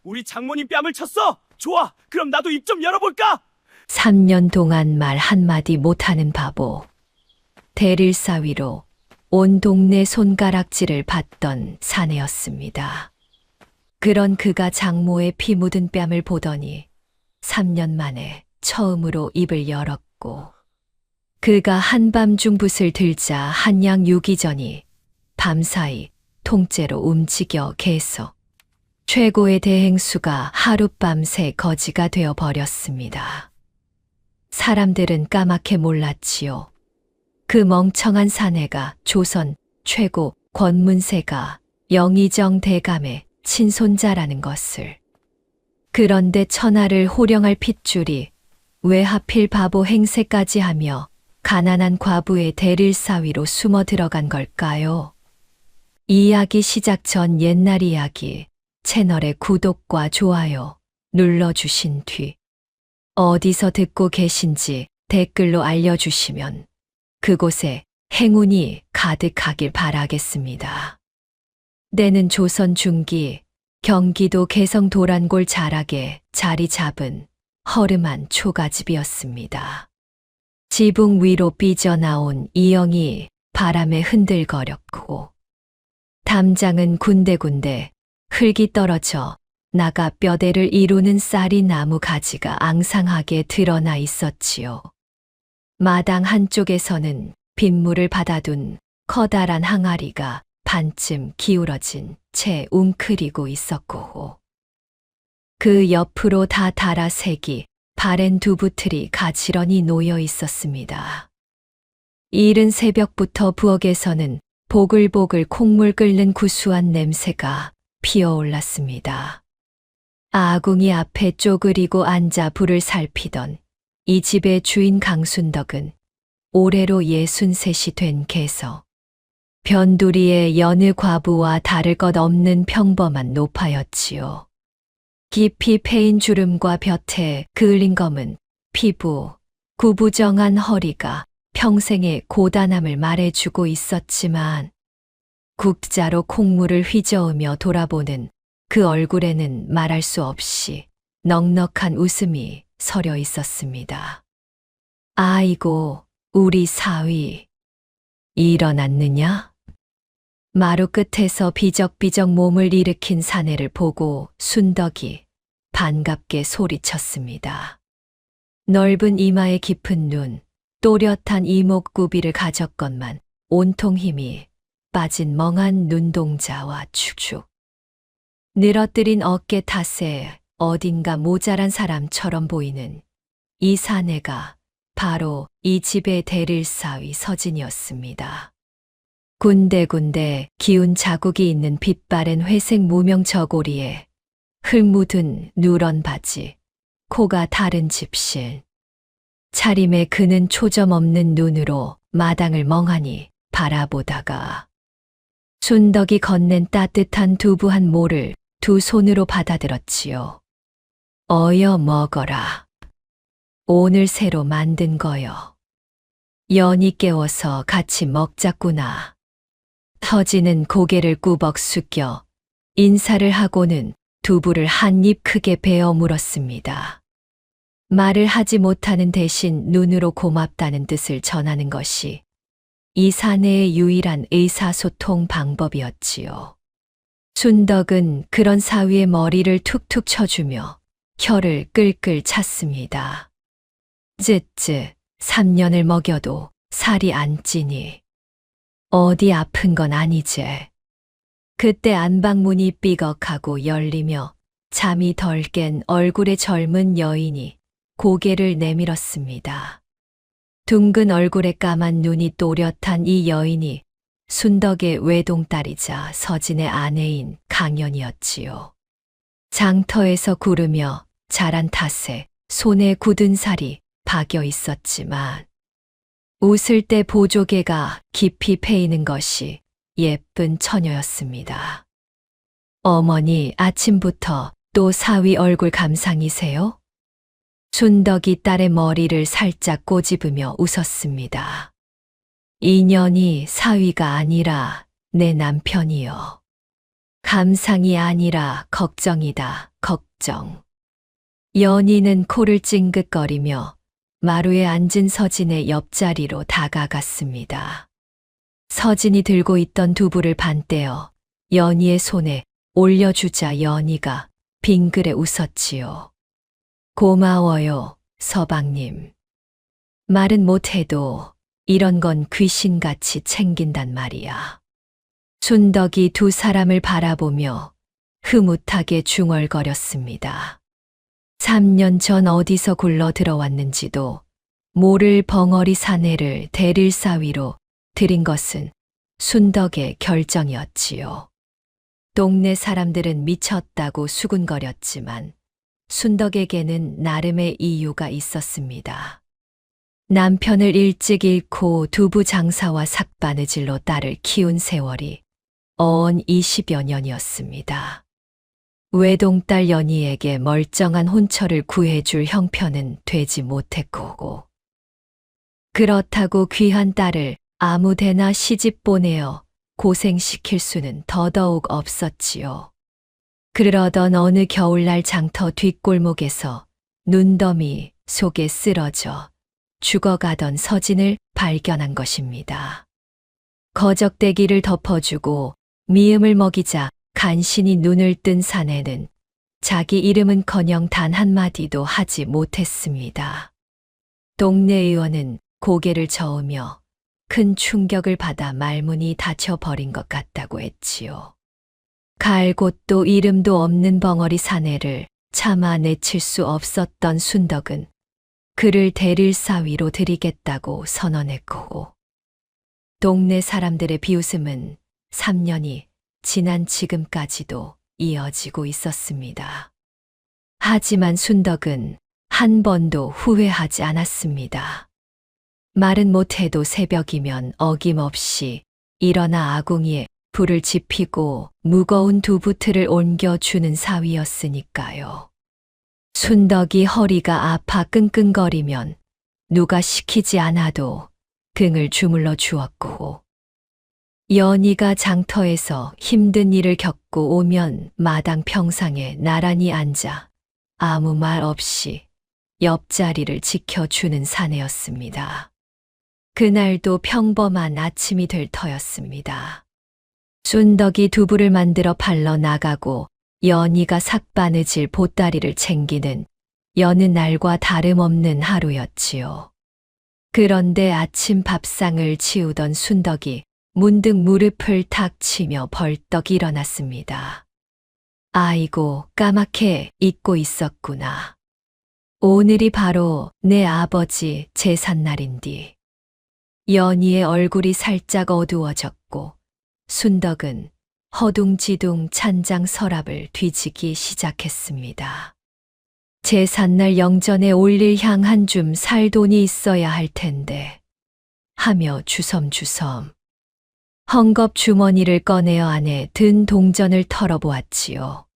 우리 장모님 뺨을 쳤어? 좋아, 그럼 나도 입 좀 열어볼까? 3년 동안 말 한마디 못하는 바보. 대릴사위로 온 동네 손가락질을 받던 사내였습니다. 그런 그가 장모의 피 묻은 뺨을 보더니 3년 만에 처음으로 입을 열었고, 그가 한밤중 붓을 들자 한양 유기전이 밤사이 통째로 움직여 개서 최고의 대행수가 하룻밤새 거지가 되어 버렸습니다. 사람들은 까맣게 몰랐지요. 그 멍청한 사내가 조선 최고 권문세가 영의정 대감의 친손자라는 것을. 그런데 천하를 호령할 핏줄이 왜 하필 바보 행세까지 하며 가난한 과부의 대릴사위로 숨어 들어간 걸까요? 이야기 시작 전 옛날 이야기 채널의 구독과 좋아요 눌러주신 뒤 어디서 듣고 계신지 댓글로 알려주시면 그곳에 행운이 가득하길 바라겠습니다. 때는 조선 중기 경기도 개성 도란골 자락에 자리 잡은 허름한 초가집이었습니다. 지붕 위로 삐져나온 이영이 바람에 흔들거렸고, 담장은 군데군데 흙이 떨어져 나가 뼈대를 이루는 쌀이 나무 가지가 앙상하게 드러나 있었지요. 마당 한쪽에서는 빗물을 받아둔 커다란 항아리가 반쯤 기울어진 채 웅크리고 있었고, 그 옆으로 다 달아 색이 바랜 두부틀이 가지런히 놓여 있었습니다. 이른 새벽부터 부엌에서는 보글보글 콩물 끓는 구수한 냄새가 피어올랐습니다. 아궁이 앞에 쪼그리고 앉아 불을 살피던 이 집의 주인 강순덕은 올해로 63이 된 개서 변두리의 여느 과부와 다를 것 없는 평범한 노파였지요. 깊이 패인 주름과 볕에 그을린 검은 피부, 구부정한 허리가 평생의 고단함을 말해주고 있었지만, 국자로 콩물을 휘저으며 돌아보는 그 얼굴에는 말할 수 없이 넉넉한 웃음이 서려 있었습니다. 아이고, 우리 사위. 일어났느냐? 마루 끝에서 비적비적 몸을 일으킨 사내를 보고 순덕이 반갑게 소리쳤습니다. 넓은 이마에 깊은 눈, 또렷한 이목구비를 가졌건만 온통 힘이 빠진 멍한 눈동자와 축축 늘어뜨린 어깨 탓에 어딘가 모자란 사람처럼 보이는 이 사내가 바로 이 집의 대릴사위 서진이었습니다. 군데군데 기운 자국이 있는 빛바랜 회색 무명 저고리에 흙 묻은 누런 바지, 코가 다른 집실. 차림에 그는 초점 없는 눈으로 마당을 멍하니 바라보다가 순덕이 건넨 따뜻한 두부 한 모를 두 손으로 받아들었지요. 어여 먹어라. 오늘 새로 만든 거요. 연이 깨워서 같이 먹자꾸나. 터지는 고개를 꾸벅 숙여 인사를 하고는 두부를 한 입 크게 베어 물었습니다. 말을 하지 못하는 대신 눈으로 고맙다는 뜻을 전하는 것이 이 사내의 유일한 의사소통 방법이었지요. 순덕은 그런 사위의 머리를 툭툭 쳐주며 혀를 끌끌 찼습니다. 쯔쯔, 3년을 먹여도 살이 안 찌니. 어디 아픈 건 아니지. 그때 안방문이 삐걱하고 열리며 잠이 덜 깬 얼굴의 젊은 여인이 고개를 내밀었습니다. 둥근 얼굴에 까만 눈이 또렷한 이 여인이 순덕의 외동딸이자 서진의 아내인 강연이었지요. 장터에서 구르며 자란 탓에 손에 굳은 살이 박여 있었지만 웃을 때 보조개가 깊이 패이는 것이 예쁜 처녀였습니다. 어머니, 아침부터 또 사위 얼굴 감상이세요? 순덕이 딸의 머리를 살짝 꼬집으며 웃었습니다. 인연이 사위가 아니라 내 남편이요. 감상이 아니라 걱정이다, 걱정. 연희는 코를 찡긋거리며 마루에 앉은 서진의 옆자리로 다가갔습니다. 서진이 들고 있던 두부를 반떼어 연희의 손에 올려주자 연희가 빙그레 웃었지요. 고마워요, 서방님. 말은 못해도 이런 건 귀신같이 챙긴단 말이야. 순덕이 두 사람을 바라보며 흐뭇하게 중얼거렸습니다. 3년 전 어디서 굴러 들어왔는지도 모를 벙어리 사내를 대릴사위로 들인 것은 순덕의 결정이었지요. 동네 사람들은 미쳤다고 수군거렸지만 순덕에게는 나름의 이유가 있었습니다. 남편을 일찍 잃고 두부 장사와 삭바느질로 딸을 키운 세월이 어언 20여 년이었습니다. 외동딸 연희에게 멀쩡한 혼처를 구해줄 형편은 되지 못했고, 그렇다고 귀한 딸을 아무데나 시집 보내어 고생시킬 수는 더더욱 없었지요. 그러던 어느 겨울날 장터 뒷골목에서 눈더미 속에 쓰러져 죽어가던 서진을 발견한 것입니다. 거적대기를 덮어주고 미음을 먹이자 간신히 눈을 뜬 사내는 자기 이름은커녕 단 한마디도 하지 못했습니다. 동네 의원은 고개를 저으며 큰 충격을 받아 말문이 닫혀버린 것 같다고 했지요. 갈 곳도 이름도 없는 벙어리 사내를 차마 내칠 수 없었던 순덕은 그를 대릴사위로 들이겠다고 선언했고, 동네 사람들의 비웃음은 3년이 지난 지금까지도 이어지고 있었습니다. 하지만 순덕은 한 번도 후회하지 않았습니다. 말은 못해도 새벽이면 어김없이 일어나 아궁이에 불을 지피고 무거운 두부틀을 옮겨주는 사위였으니까요. 순덕이 허리가 아파 끙끙거리면 누가 시키지 않아도 등을 주물러 주었고, 연희가 장터에서 힘든 일을 겪고 오면 마당 평상에 나란히 앉아 아무 말 없이 옆자리를 지켜주는 사내였습니다. 그날도 평범한 아침이 될 터였습니다. 순덕이 두부를 만들어 팔러 나가고 연희가 삭바느질 보따리를 챙기는 여느 날과 다름없는 하루였지요. 그런데 아침 밥상을 치우던 순덕이 문득 무릎을 탁 치며 벌떡 일어났습니다. 아이고, 까맣게 잊고 있었구나. 오늘이 바로 내 아버지 제삿날인디. 연희의 얼굴이 살짝 어두워졌고 순덕은 허둥지둥 찬장 서랍을 뒤지기 시작했습니다. 제삿날 영전에 올릴 향 한 줌 살 돈이 있어야 할 텐데 하며 주섬주섬 헝겊 주머니를 꺼내어 안에 든 동전을 털어보았지요.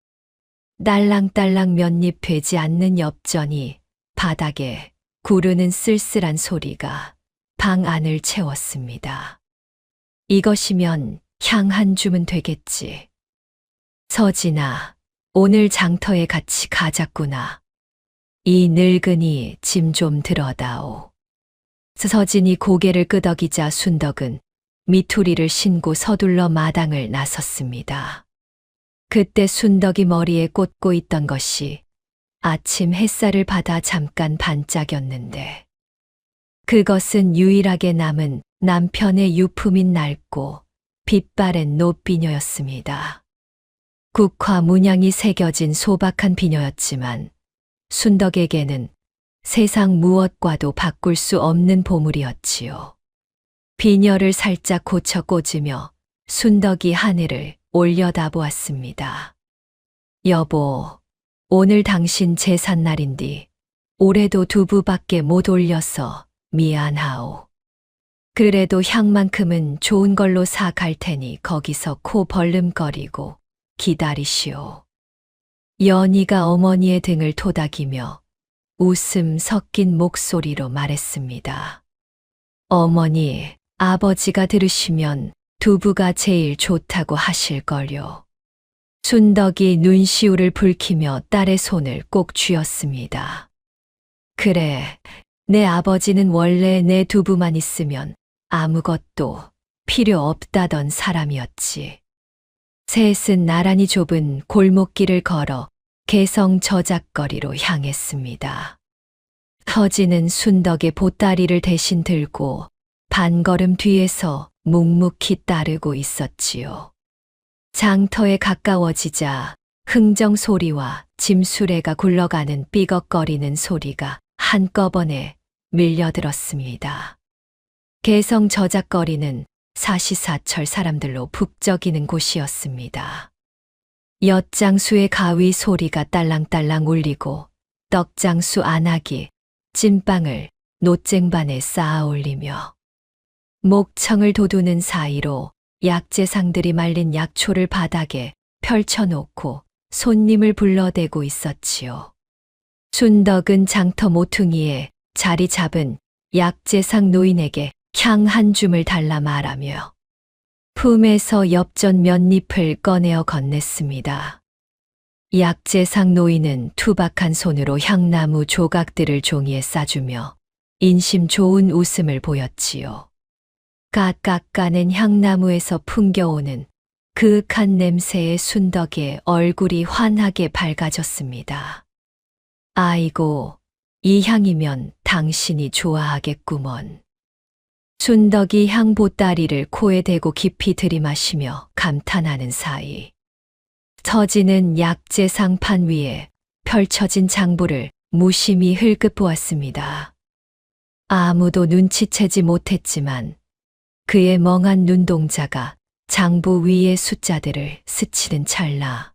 딸랑딸랑 몇 입 되지 않는 엽전이 바닥에 구르는 쓸쓸한 소리가 방 안을 채웠습니다. 이것이면 향 한 줌은 되겠지. 서진아, 오늘 장터에 같이 가자꾸나. 이 늙은이 짐 좀 들어다오. 서진이 고개를 끄덕이자 순덕은 미투리를 신고 서둘러 마당을 나섰습니다. 그때 순덕이 머리에 꽂고 있던 것이 아침 햇살을 받아 잠깐 반짝였는데 그것은 유일하게 남은 남편의 유품인 낡고 빛바랜 노비녀였습니다. 국화 문양이 새겨진 소박한 비녀였지만 순덕에게는 세상 무엇과도 바꿀 수 없는 보물이었지요. 비녀를 살짝 고쳐 꽂으며 순덕이 하늘을 올려다보았습니다. 여보, 오늘 당신 제삿날인디 올해도 두부밖에 못 올려서 미안하오. 그래도 향만큼은 좋은 걸로 사 갈 테니 거기서 코 벌름거리고 기다리시오. 연희가 어머니의 등을 토닥이며 웃음 섞인 목소리로 말했습니다. 어머니, 아버지가 들으시면 두부가 제일 좋다고 하실걸요. 순덕이 눈시울을 붉히며 딸의 손을 꼭 쥐었습니다. 그래, 내 아버지는 원래 내 두부만 있으면 아무것도 필요 없다던 사람이었지. 셋은 나란히 좁은 골목길을 걸어 개성 저작거리로 향했습니다. 서진은 순덕의 보따리를 대신 들고 반걸음 뒤에서 묵묵히 따르고 있었지요. 장터에 가까워지자 흥정 소리와 짐수레가 굴러가는 삐걱거리는 소리가 한꺼번에 밀려들었습니다. 개성 저작거리는 사시사철 사람들로 북적이는 곳이었습니다. 엿장수의 가위 소리가 딸랑딸랑 울리고 떡장수 안악이 찐빵을 노쟁반에 쌓아 올리며 목청을 돋우는 사이로 약재상들이 말린 약초를 바닥에 펼쳐놓고 손님을 불러대고 있었지요. 순덕은 장터 모퉁이에 자리 잡은 약재상 노인에게 향 한 줌을 달라 말하며 품에서 엽전 몇 잎을 꺼내어 건넸습니다. 약재상 노인은 투박한 손으로 향나무 조각들을 종이에 싸주며 인심 좋은 웃음을 보였지요. 까깍 까낸 향나무에서 풍겨오는 그윽한 냄새에 순덕의 얼굴이 환하게 밝아졌습니다. 아이고, 이 향이면 당신이 좋아하겠구먼. 순덕이 향 보따리를 코에 대고 깊이 들이마시며 감탄하는 사이 서진은 약재상 판 위에 펼쳐진 장부를 무심히 흘끗보았습니다. 아무도 눈치채지 못했지만 그의 멍한 눈동자가 장부 위의 숫자들을 스치는 찰나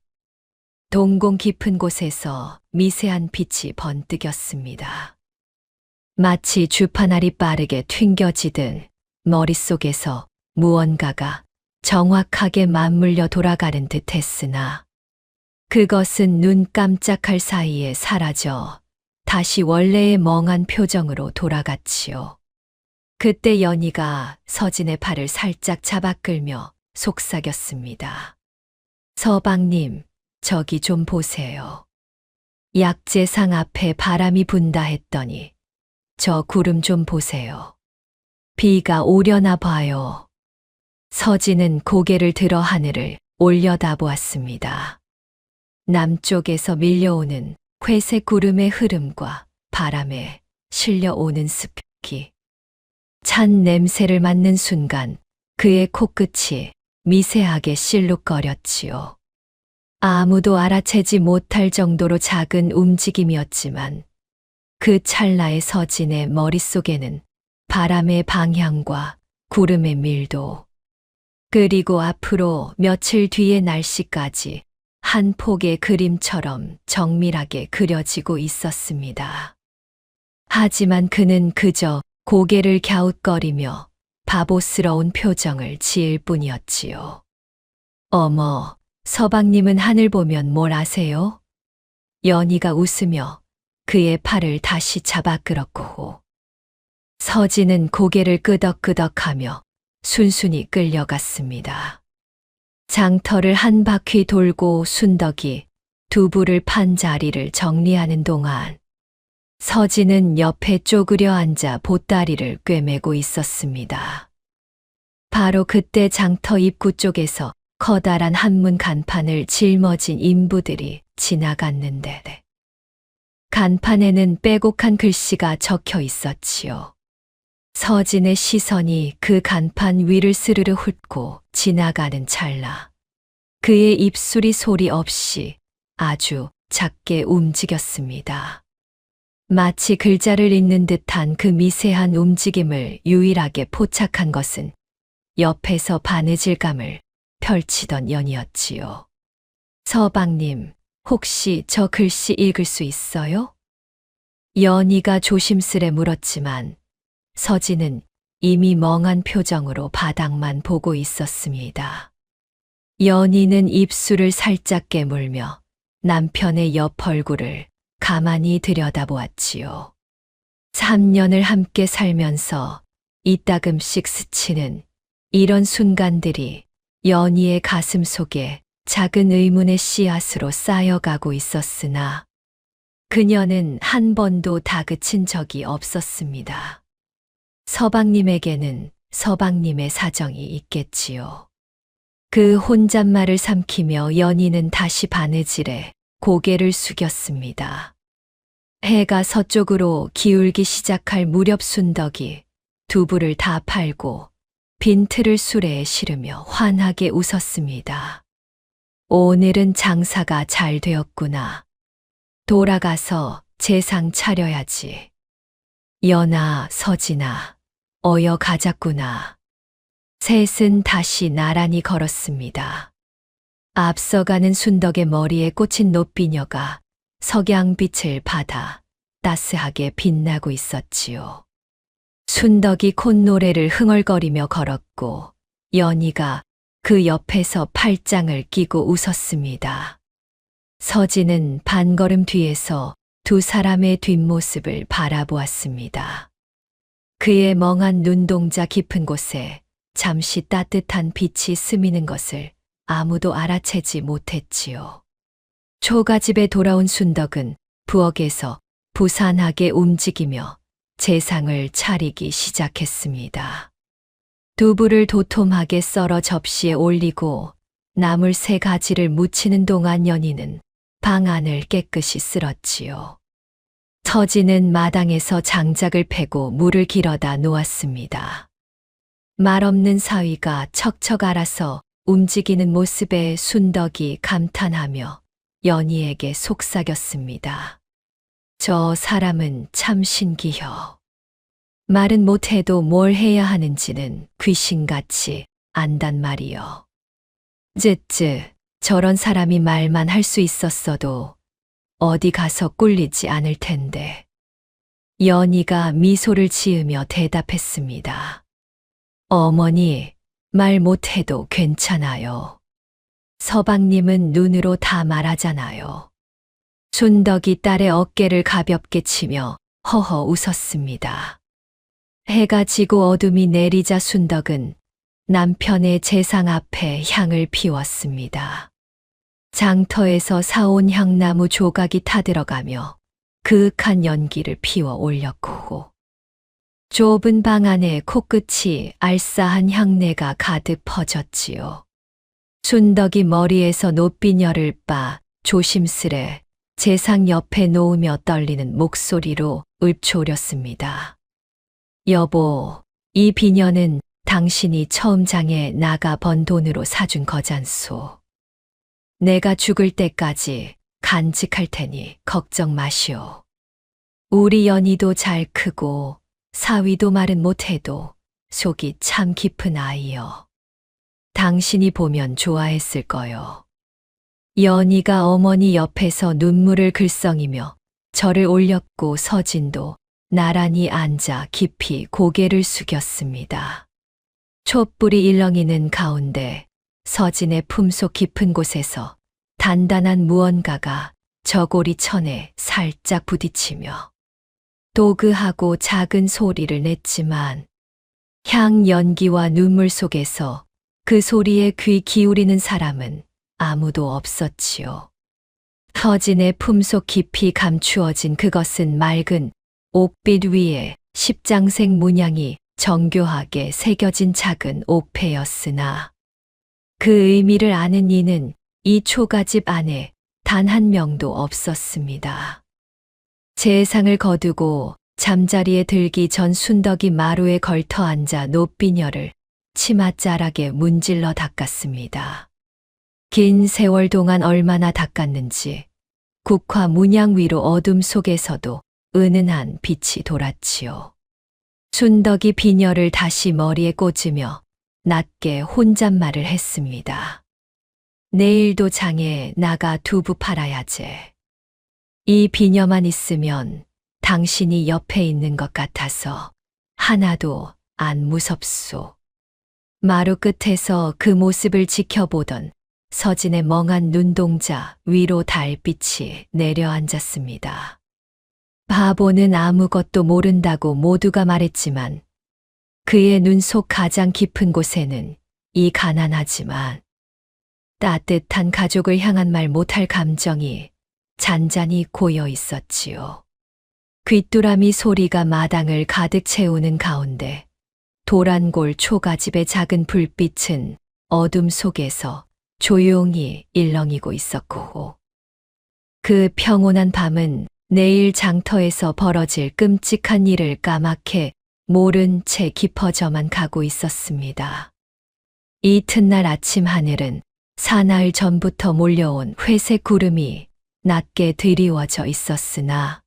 동공 깊은 곳에서 미세한 빛이 번뜩였습니다. 마치 주파날이 빠르게 튕겨지듯 머릿속에서 무언가가 정확하게 맞물려 돌아가는 듯 했으나 그것은 눈 깜짝할 사이에 사라져 다시 원래의 멍한 표정으로 돌아갔지요. 그때 연희가 서진의 팔을 살짝 잡아 끌며 속삭였습니다. 서방님, 저기 좀 보세요. 약재상 앞에 바람이 분다 했더니 저 구름 좀 보세요. 비가 오려나 봐요. 서진은 고개를 들어 하늘을 올려다보았습니다. 남쪽에서 밀려오는 회색 구름의 흐름과 바람에 실려오는 습기. 찬 냄새를 맡는 순간 그의 코끝이 미세하게 실룩거렸지요. 아무도 알아채지 못할 정도로 작은 움직임이었지만 그 찰나의 서진의 머릿속에는 바람의 방향과 구름의 밀도, 그리고 앞으로 며칠 뒤의 날씨까지 한 폭의 그림처럼 정밀하게 그려지고 있었습니다. 하지만 그는 그저 고개를 갸웃거리며 바보스러운 표정을 지을 뿐이었지요. 어머, 서방님은 하늘 보면 뭘 아세요? 연희가 웃으며 그의 팔을 다시 잡아 끌었고 서진은 고개를 끄덕끄덕하며 순순히 끌려갔습니다. 장터를 한 바퀴 돌고 순덕이 두부를 판 자리를 정리하는 동안 서진은 옆에 쪼그려 앉아 보따리를 꿰매고 있었습니다. 바로 그때 장터 입구 쪽에서 커다란 한문 간판을 짊어진 인부들이 지나갔는데 간판에는 빼곡한 글씨가 적혀 있었지요. 서진의 시선이 그 간판 위를 스르르 훑고 지나가는 찰나 그의 입술이 소리 없이 아주 작게 움직였습니다. 마치 글자를 읽는 듯한 그 미세한 움직임을 유일하게 포착한 것은 옆에서 바느질감을 펼치던 연이었지요. 서방님, 혹시 저 글씨 읽을 수 있어요? 연희가 조심스레 물었지만 서진은 이미 멍한 표정으로 바닥만 보고 있었습니다. 연희는 입술을 살짝 깨물며 남편의 옆 얼굴을 가만히 들여다보았지요. 3년을 함께 살면서 이따금씩 스치는 이런 순간들이 연희의 가슴 속에 작은 의문의 씨앗으로 쌓여가고 있었으나 그녀는 한 번도 다그친 적이 없었습니다. 서방님에게는 서방님의 사정이 있겠지요. 그 혼잣말을 삼키며 연희는 다시 바느질에 고개를 숙였습니다. 해가 서쪽으로 기울기 시작할 무렵 순덕이 두부를 다 팔고 빈 틀을 수레에 실으며 환하게 웃었습니다. 오늘은 장사가 잘 되었구나. 돌아가서 제상 차려야지. 연아, 서진아, 어여 가자꾸나. 셋은 다시 나란히 걸었습니다. 앞서가는 순덕의 머리에 꽂힌 노비녀가 석양빛을 받아 따스하게 빛나고 있었지요. 순덕이 콧노래를 흥얼거리며 걸었고 연희가 그 옆에서 팔짱을 끼고 웃었습니다. 서진은 반걸음 뒤에서 두 사람의 뒷모습을 바라보았습니다. 그의 멍한 눈동자 깊은 곳에 잠시 따뜻한 빛이 스미는 것을 아무도 알아채지 못했지요. 초가집에 돌아온 순덕은 부엌에서 부산하게 움직이며 제상을 차리기 시작했습니다. 두부를 도톰하게 썰어 접시에 올리고 나물 3가지를 무치는 동안 연희는 방 안을 깨끗이 쓸었지요. 서진은 마당에서 장작을 패고 물을 길어다 놓았습니다. 말없는 사위가 척척 알아서 움직이는 모습에 순덕이 감탄하며 연희에게 속삭였습니다. 저 사람은 참 신기혀. 말은 못해도 뭘 해야 하는지는 귀신같이 안단 말이여. 쯔쯔, 저런 사람이 말만 할 수 있었어도 어디 가서 꿀리지 않을 텐데. 연희가 미소를 지으며 대답했습니다. 어머니, 말 못해도 괜찮아요. 서방님은 눈으로 다 말하잖아요. 순덕이 딸의 어깨를 가볍게 치며 허허 웃었습니다. 해가 지고 어둠이 내리자 순덕은 남편의 제상 앞에 향을 피웠습니다. 장터에서 사온 향나무 조각이 타들어가며 그윽한 연기를 피워 올렸고 좁은 방 안에 코끝이 알싸한 향내가 가득 퍼졌지요. 순덕이 머리에서 노비녀를 빠 조심스레 제상 옆에 놓으며 떨리는 목소리로 읊조렸습니다. 여보, 이 비녀는 당신이 처음 장에 나가 번 돈으로 사준 거잖소. 내가 죽을 때까지 간직할 테니 걱정 마시오. 우리 연희도 잘 크고 사위도 말은 못해도 속이 참 깊은 아이여. 당신이 보면 좋아했을 거요. 연희가 어머니 옆에서 눈물을 글썽이며 절을 올렸고 서진도 나란히 앉아 깊이 고개를 숙였습니다. 촛불이 일렁이는 가운데 서진의 품속 깊은 곳에서 단단한 무언가가 저고리 천에 살짝 부딪히며 도그하고 작은 소리를 냈지만 향 연기와 눈물 속에서 그 소리에 귀 기울이는 사람은 아무도 없었지요. 서진의 품속 깊이 감추어진 그것은 맑은 옥빛 위에 십장색 문양이 정교하게 새겨진 작은 옥패였으나 그 의미를 아는 이는 이 초가집 안에 단 한 명도 없었습니다. 제상을 거두고 잠자리에 들기 전 순덕이 마루에 걸터 앉아 노비녀를 치맛자락에 문질러 닦았습니다. 긴 세월 동안 얼마나 닦았는지 국화 문양 위로 어둠 속에서도 은은한 빛이 돌았지요. 순덕이 비녀를 다시 머리에 꽂으며 낮게 혼잣말을 했습니다. 내일도 장에 나가 두부 팔아야제. 이 비녀만 있으면 당신이 옆에 있는 것 같아서 하나도 안 무섭소. 마루 끝에서 그 모습을 지켜보던 서진의 멍한 눈동자 위로 달빛이 내려앉았습니다. 바보는 아무것도 모른다고 모두가 말했지만 그의 눈 속 가장 깊은 곳에는 이 가난하지만 따뜻한 가족을 향한 말 못할 감정이 잔잔히 고여 있었지요. 귀뚜라미 소리가 마당을 가득 채우는 가운데 도란골 초가집의 작은 불빛은 어둠 속에서 조용히 일렁이고 있었고, 그 평온한 밤은 내일 장터에서 벌어질 끔찍한 일을 까맣게 모른 채 깊어져만 가고 있었습니다. 이튿날 아침 하늘은 사나흘 전부터 몰려온 회색 구름이 낮게 드리워져 있었으나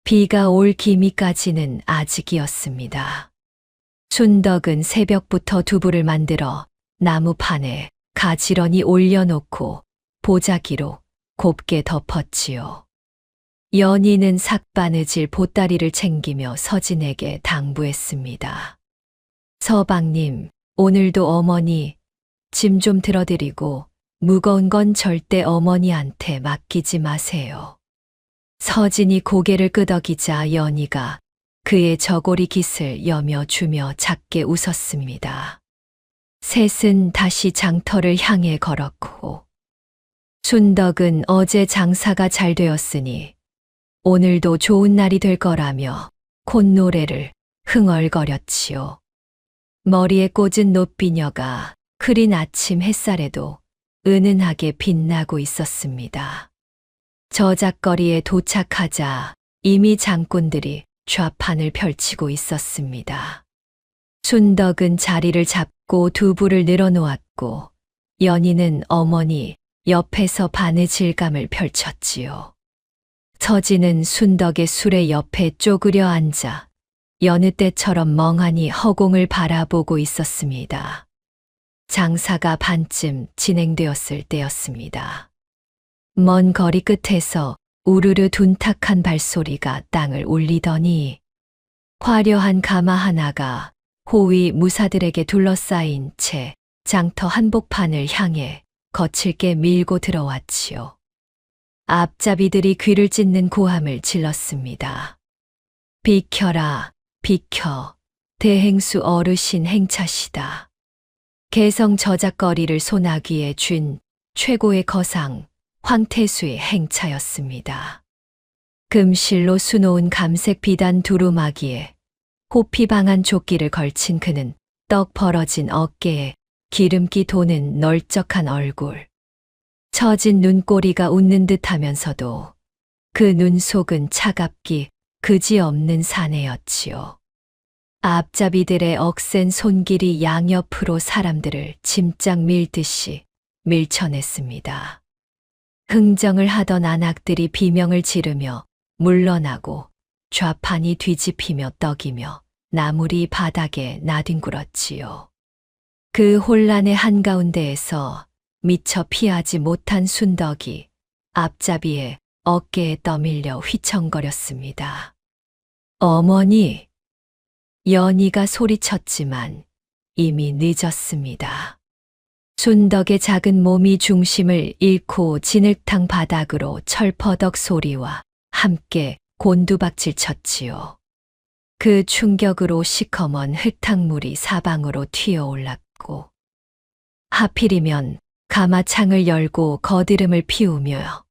비가 올 기미까지는 아직이었습니다. 순덕은 새벽부터 두부를 만들어 나무판에 가지런히 올려놓고 보자기로 곱게 덮었지요. 연희는 삭바느질 보따리를 챙기며 서진에게 당부했습니다. 서방님, 오늘도 어머니 짐 좀 들어드리고 무거운 건 절대 어머니한테 맡기지 마세요. 서진이 고개를 끄덕이자 연희가 그의 저고리 깃을 여며주며 작게 웃었습니다. 셋은 다시 장터를 향해 걸었고, 순덕은 어제 장사가 잘 되었으니 오늘도 좋은 날이 될 거라며 콧노래를 흥얼거렸지요. 머리에 꽂은 노비녀가 흐린 아침 햇살에도 은은하게 빛나고 있었습니다. 저작거리에 도착하자 이미 장꾼들이 좌판을 펼치고 있었습니다. 순덕은 자리를 잡고 두부를 늘어놓았고, 연희는 어머니 옆에서 바느질감을 펼쳤지요. 서진은 순덕의 수레 옆에 쪼그려 앉아 여느 때처럼 멍하니 허공을 바라보고 있었습니다. 장사가 반쯤 진행되었을 때였습니다. 먼 거리 끝에서 우르르 둔탁한 발소리가 땅을 울리더니 화려한 가마 하나가 호위 무사들에게 둘러싸인 채 장터 한복판을 향해 거칠게 밀고 들어왔지요. 앞잡이들이 귀를 찢는 고함을 질렀습니다. 비켜라, 비켜, 대행수 어르신 행차시다. 개성 저작거리를 소나귀에 쥔 최고의 거상 황태수의 행차였습니다. 금실로 수놓은 감색 비단 두루마기에 호피방한 조끼를 걸친 그는 떡 벌어진 어깨에 기름기 도는 널쩍한 얼굴, 처진 눈꼬리가 웃는 듯하면서도 그 눈 속은 차갑기 그지없는 사내였지요. 앞잡이들의 억센 손길이 양옆으로 사람들을 짐짝 밀듯이 밀쳐냈습니다. 흥정을 하던 안악들이 비명을 지르며 물러나고 좌판이 뒤집히며 떡이며 나물이 바닥에 나뒹굴었지요. 그 혼란의 한가운데에서 미처 피하지 못한 순덕이 앞잡이의 어깨에 떠밀려 휘청거렸습니다. 어머니! 연희가 소리쳤지만 이미 늦었습니다. 순덕의 작은 몸이 중심을 잃고 진흙탕 바닥으로 철퍼덕 소리와 함께 곤두박질 쳤지요. 그 충격으로 시커먼 흙탕물이 사방으로 튀어올랐고, 하필이면 가마창을 열고 거드름을 피우며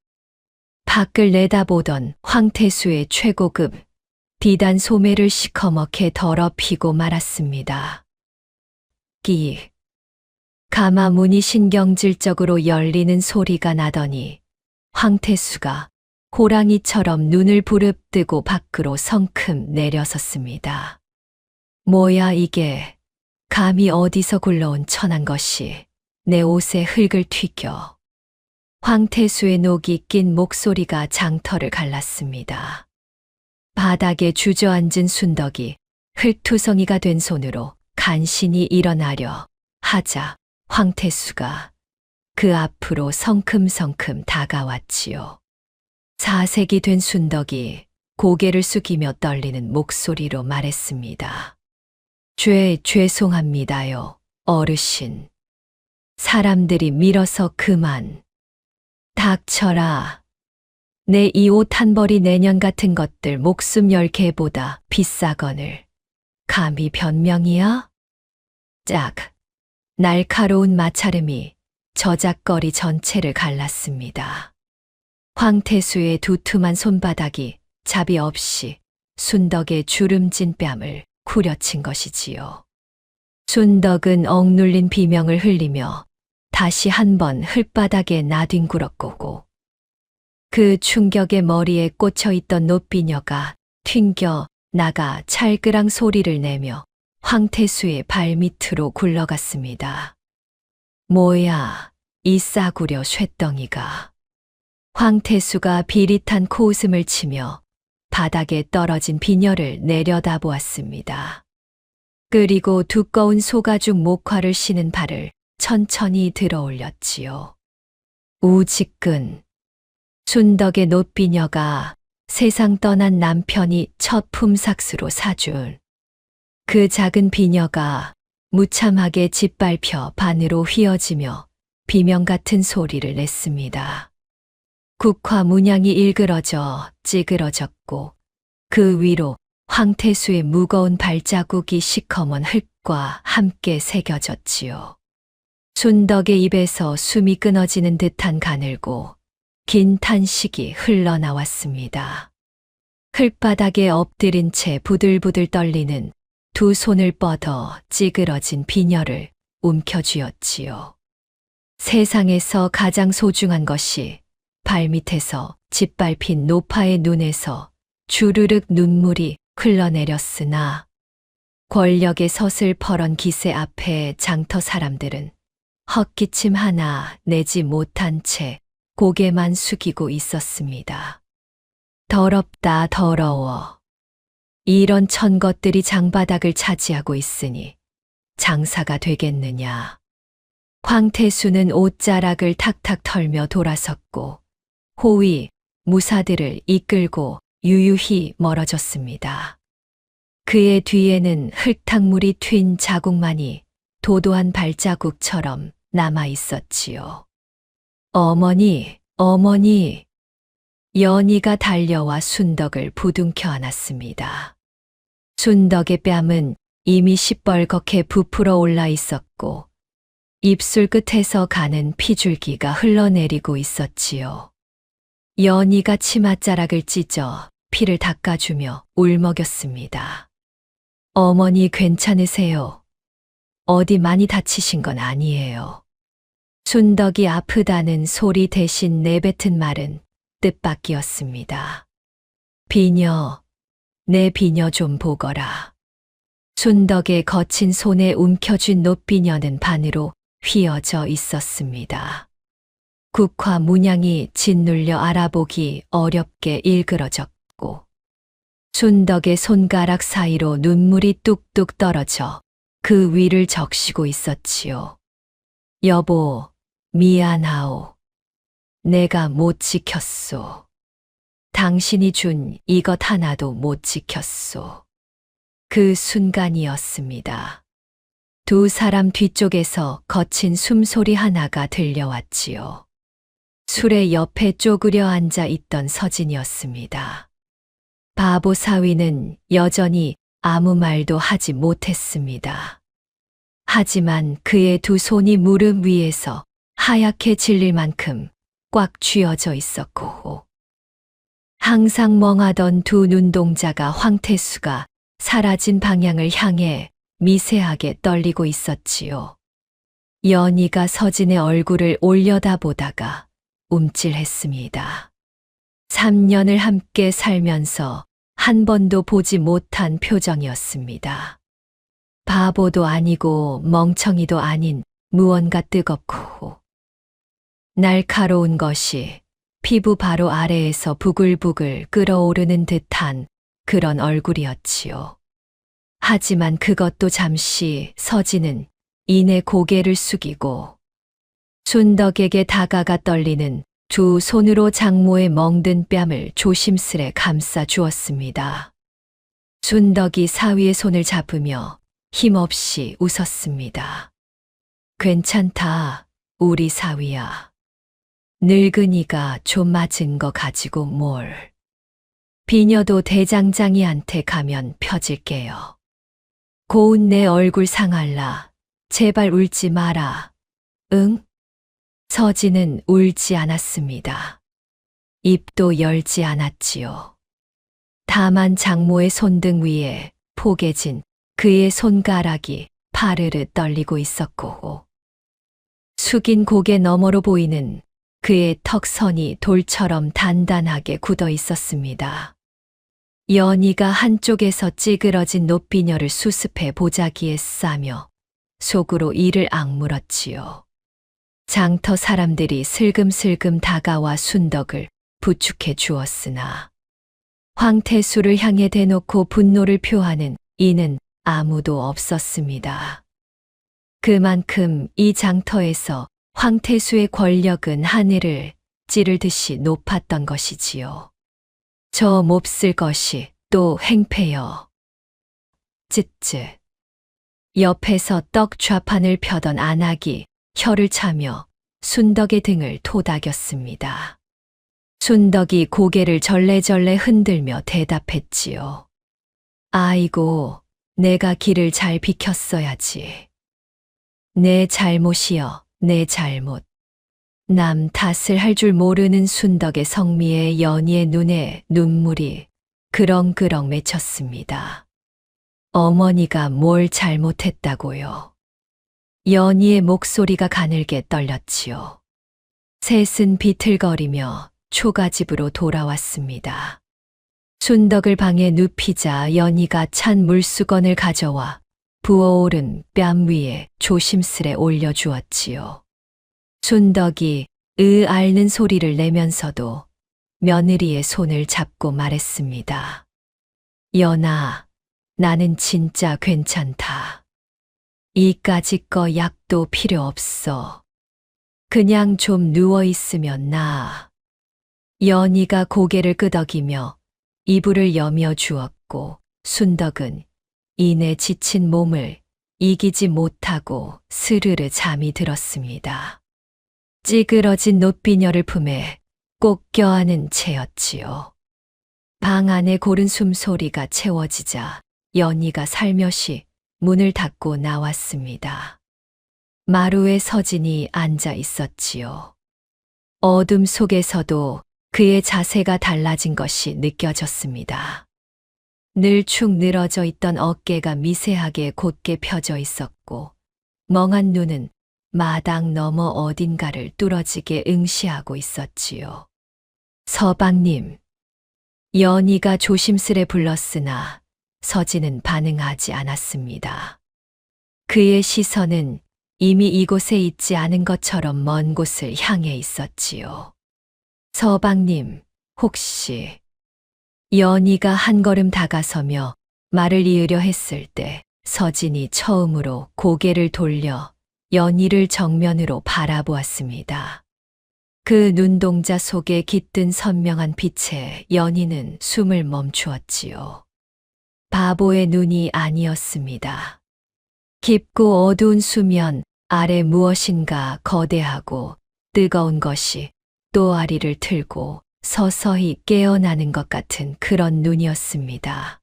밖을 내다보던 황태수의 최고급 비단 소매를 시커멓게 더럽히고 말았습니다. 가마 문이 신경질적으로 열리는 소리가 나더니 황태수가 호랑이처럼 눈을 부릅뜨고 밖으로 성큼 내려섰습니다. 뭐야 이게, 감히 어디서 굴러온 천한 것이 내 옷에 흙을 튀겨. 황태수의 녹이 낀 목소리가 장터를 갈랐습니다. 바닥에 주저앉은 순덕이 흙투성이가 된 손으로 간신히 일어나려 하자 황태수가 그 앞으로 성큼성큼 다가왔지요. 사색이 된 순덕이 고개를 숙이며 떨리는 목소리로 말했습니다. 죄송합니다요, 어르신. 사람들이 밀어서 그만. 닥쳐라. 내 이 옷 한 벌이 내년 같은 것들 목숨 10개보다 비싸거늘. 감히 변명이야? 짝. 날카로운 마찰음이 저작거리 전체를 갈랐습니다. 황태수의 두툼한 손바닥이 자비 없이 순덕의 주름진 뺨을 후려친 것이지요. 순덕은 억눌린 비명을 흘리며 다시 한 번 흙바닥에 나뒹굴었고 그 충격에 머리에 꽂혀 있던 노비녀가 튕겨 나가 찰그랑 소리를 내며 황태수의 발밑으로 굴러갔습니다. 뭐야, 이 싸구려 쇳덩이가. 황태수가 비릿한 코웃음을 치며 바닥에 떨어진 비녀를 내려다보았습니다. 그리고 두꺼운 소가죽 목화를 신은 발을 천천히 들어 올렸지요. 우직근. 순덕의 노비녀가 세상 떠난 남편이 첫 품삯으로 사준 그 작은 비녀가 무참하게 짓밟혀 반으로 휘어지며 비명 같은 소리를 냈습니다. 국화 문양이 일그러져 찌그러졌고 그 위로 황태수의 무거운 발자국이 시커먼 흙과 함께 새겨졌지요. 순덕의 입에서 숨이 끊어지는 듯한 가늘고 긴 탄식이 흘러나왔습니다. 흙바닥에 엎드린 채 부들부들 떨리는 두 손을 뻗어 찌그러진 비녀를 움켜쥐었지요. 세상에서 가장 소중한 것이 발밑에서 짓밟힌 노파의 눈에서 주르륵 눈물이 흘러내렸으나 권력의 서슬퍼런 기세 앞에 장터 사람들은 헛기침 하나 내지 못한 채 고개만 숙이고 있었습니다. 더럽다 더러워. 이런 천 것들이 장바닥을 차지하고 있으니 장사가 되겠느냐. 황태수는 옷자락을 탁탁 털며 돌아섰고 호위 무사들을 이끌고 유유히 멀어졌습니다. 그의 뒤에는 흙탕물이 튄 자국만이 도도한 발자국처럼 남아 있었지요. 어머니, 어머니. 연희가 달려와 순덕을 부둥켜 안았습니다. 순덕의 뺨은 이미 시뻘겋게 부풀어 올라 있었고 입술 끝에서 가는 피줄기가 흘러내리고 있었지요. 연희가 치맛자락을 찢어 피를 닦아주며 울먹였습니다. 어머니 괜찮으세요? 어디 많이 다치신 건 아니에요. 순덕이 아프다는 소리 대신 내뱉은 말은 뜻밖이었습니다. 비녀, 내 비녀 좀 보거라. 순덕의 거친 손에 움켜쥔 노비녀는 반으로 휘어져 있었습니다. 국화 문양이 짓눌려 알아보기 어렵게 일그러졌고 순덕의 손가락 사이로 눈물이 뚝뚝 떨어져 그 위를 적시고 있었지요. 여보, 미안하오. 내가 못 지켰소. 당신이 준 이것 하나도 못 지켰소. 그 순간이었습니다. 두 사람 뒤쪽에서 거친 숨소리 하나가 들려왔지요. 술의 옆에 쪼그려 앉아 있던 서진이었습니다. 바보 사위는 여전히 아무 말도 하지 못했습니다. 하지만 그의 두 손이 무릎 위에서 하얗게 질릴 만큼 꽉 쥐어져 있었고 항상 멍하던 두 눈동자가 황태수가 사라진 방향을 향해 미세하게 떨리고 있었지요. 연희가 서진의 얼굴을 올려다보다가 움찔했습니다. 3년을 함께 살면서 한 번도 보지 못한 표정이었습니다. 바보도 아니고 멍청이도 아닌 무언가 뜨겁고 날카로운 것이 피부 바로 아래에서 부글부글 끓어오르는 듯한 그런 얼굴이었지요. 하지만 그것도 잠시 서진은 이내 고개를 숙이고 순덕에게 다가가 떨리는 두 손으로 장모의 멍든 뺨을 조심스레 감싸 주었습니다. 순덕이 사위의 손을 잡으며 힘없이 웃었습니다. 괜찮다, 우리 사위야. 늙은이가 좀 맞은 거 가지고 뭘. 비녀도 대장장이한테 가면 펴질게요. 고운 내 얼굴 상할라. 제발 울지 마라. 응? 서진은 울지 않았습니다. 입도 열지 않았지요. 다만 장모의 손등 위에 포개진 그의 손가락이 파르르 떨리고 있었고, 숙인 고개 너머로 보이는 그의 턱선이 돌처럼 단단하게 굳어 있었습니다. 연희가 한쪽에서 찌그러진 노비녀를 수습해 보자기에 싸며 속으로 이를 악물었지요. 장터 사람들이 슬금슬금 다가와 순덕을 부축해 주었으나 황태수를 향해 대놓고 분노를 표하는 이는 아무도 없었습니다. 그만큼 이 장터에서 황태수의 권력은 하늘을 찌르듯이 높았던 것이지요. 저 몹쓸 것이 또 행패여. 쯧쯧. 옆에서 떡 좌판을 펴던 안악이 혀를 차며 순덕의 등을 토닥였습니다. 순덕이 고개를 절레절레 흔들며 대답했지요. 아이고, 내가 길을 잘 비켰어야지. 내 잘못이여, 내 잘못. 남 탓을 할 줄 모르는 순덕의 성미에 연희의 눈에 눈물이 그렁그렁 맺혔습니다. 어머니가 뭘 잘못했다고요. 연희의 목소리가 가늘게 떨렸지요. 셋은 비틀거리며 초가집으로 돌아왔습니다. 순덕을 방에 눕히자 연희가 찬 물수건을 가져와 부어오른 뺨 위에 조심스레 올려주었지요. 순덕이 앓는 소리를 내면서도 며느리의 손을 잡고 말했습니다. 연아, 나는 진짜 괜찮다. 이까짓 거 약도 필요 없어. 그냥 좀 누워있으면 나아. 연희가 고개를 끄덕이며 이불을 여며 주었고 순덕은 이내 지친 몸을 이기지 못하고 스르르 잠이 들었습니다. 찌그러진 노비녀를 품에 꼭 껴안은 채였지요. 방 안에 고른 숨소리가 채워지자 연희가 살며시 문을 닫고 나왔습니다. 마루에 서진이 앉아 있었지요. 어둠 속에서도 그의 자세가 달라진 것이 느껴졌습니다. 늘 축 늘어져 있던 어깨가 미세하게 곧게 펴져 있었고 멍한 눈은 마당 너머 어딘가를 뚫어지게 응시하고 있었지요. 서방님. 연희가 조심스레 불렀으나 서진은 반응하지 않았습니다. 그의 시선은 이미 이곳에 있지 않은 것처럼 먼 곳을 향해 있었지요. 서방님, 혹시... 연희가 한 걸음 다가서며 말을 이으려 했을 때 서진이 처음으로 고개를 돌려 연희를 정면으로 바라보았습니다. 그 눈동자 속에 깃든 선명한 빛에 연희는 숨을 멈추었지요. 바보의 눈이 아니었습니다. 깊고 어두운 수면 아래 무엇인가 거대하고 뜨거운 것이 또아리를 틀고 서서히 깨어나는 것 같은 그런 눈이었습니다.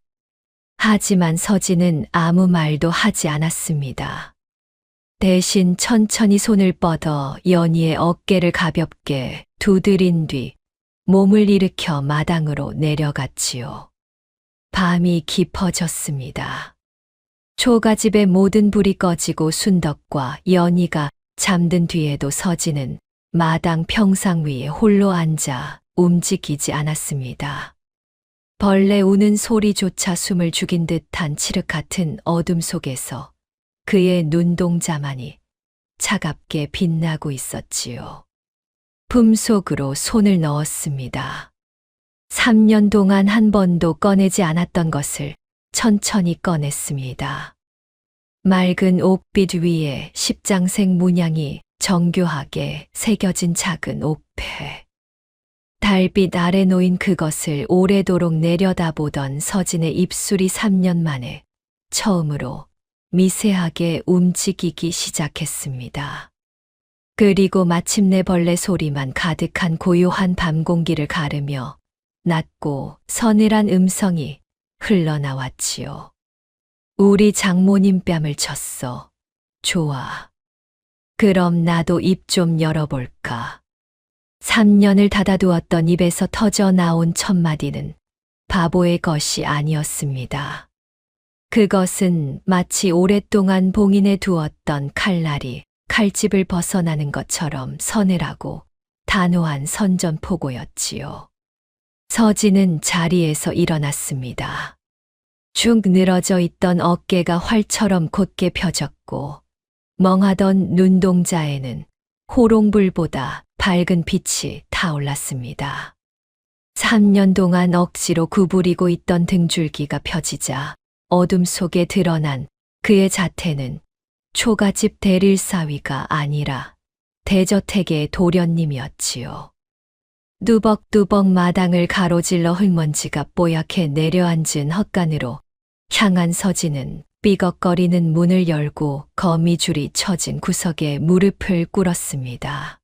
하지만 서진은 아무 말도 하지 않았습니다. 대신 천천히 손을 뻗어 연희의 어깨를 가볍게 두드린 뒤 몸을 일으켜 마당으로 내려갔지요. 밤이 깊어졌습니다. 초가집의 모든 불이 꺼지고 순덕과 연희가 잠든 뒤에도 서진은 마당 평상 위에 홀로 앉아 움직이지 않았습니다. 벌레 우는 소리조차 숨을 죽인 듯한 칠흑 같은 어둠 속에서 그의 눈동자만이 차갑게 빛나고 있었지요. 품속으로 손을 넣었습니다. 3년 동안 한 번도 꺼내지 않았던 것을 천천히 꺼냈습니다. 맑은 옥빛 위에 십장색 문양이 정교하게 새겨진 작은 옥패. 달빛 아래 놓인 그것을 오래도록 내려다보던 서진의 입술이 3년 만에 처음으로 미세하게 움직이기 시작했습니다. 그리고 마침내 벌레 소리만 가득한 고요한 밤 공기를 가르며 낮고 서늘한 음성이 흘러나왔지요. 우리 장모님 뺨을 쳤어. 좋아. 그럼 나도 입 좀 열어볼까. 3년을 닫아두었던 입에서 터져 나온 첫 마디는 바보의 것이 아니었습니다. 그것은 마치 오랫동안 봉인해 두었던 칼날이 칼집을 벗어나는 것처럼 서늘하고 단호한 선전포고였지요. 서진은 자리에서 일어났습니다. 쭉 늘어져 있던 어깨가 활처럼 곧게 펴졌고 멍하던 눈동자에는 호롱불보다 밝은 빛이 타올랐습니다. 3년 동안 억지로 구부리고 있던 등줄기가 펴지자 어둠 속에 드러난 그의 자태는 초가집 대릴사위가 아니라 대저택의 도련님이었지요. 뚜벅뚜벅 마당을 가로질러 흙먼지가 뽀얗게 내려앉은 헛간으로 향한 서진은 삐걱거리는 문을 열고 거미줄이 쳐진 구석에 무릎을 꿇었습니다.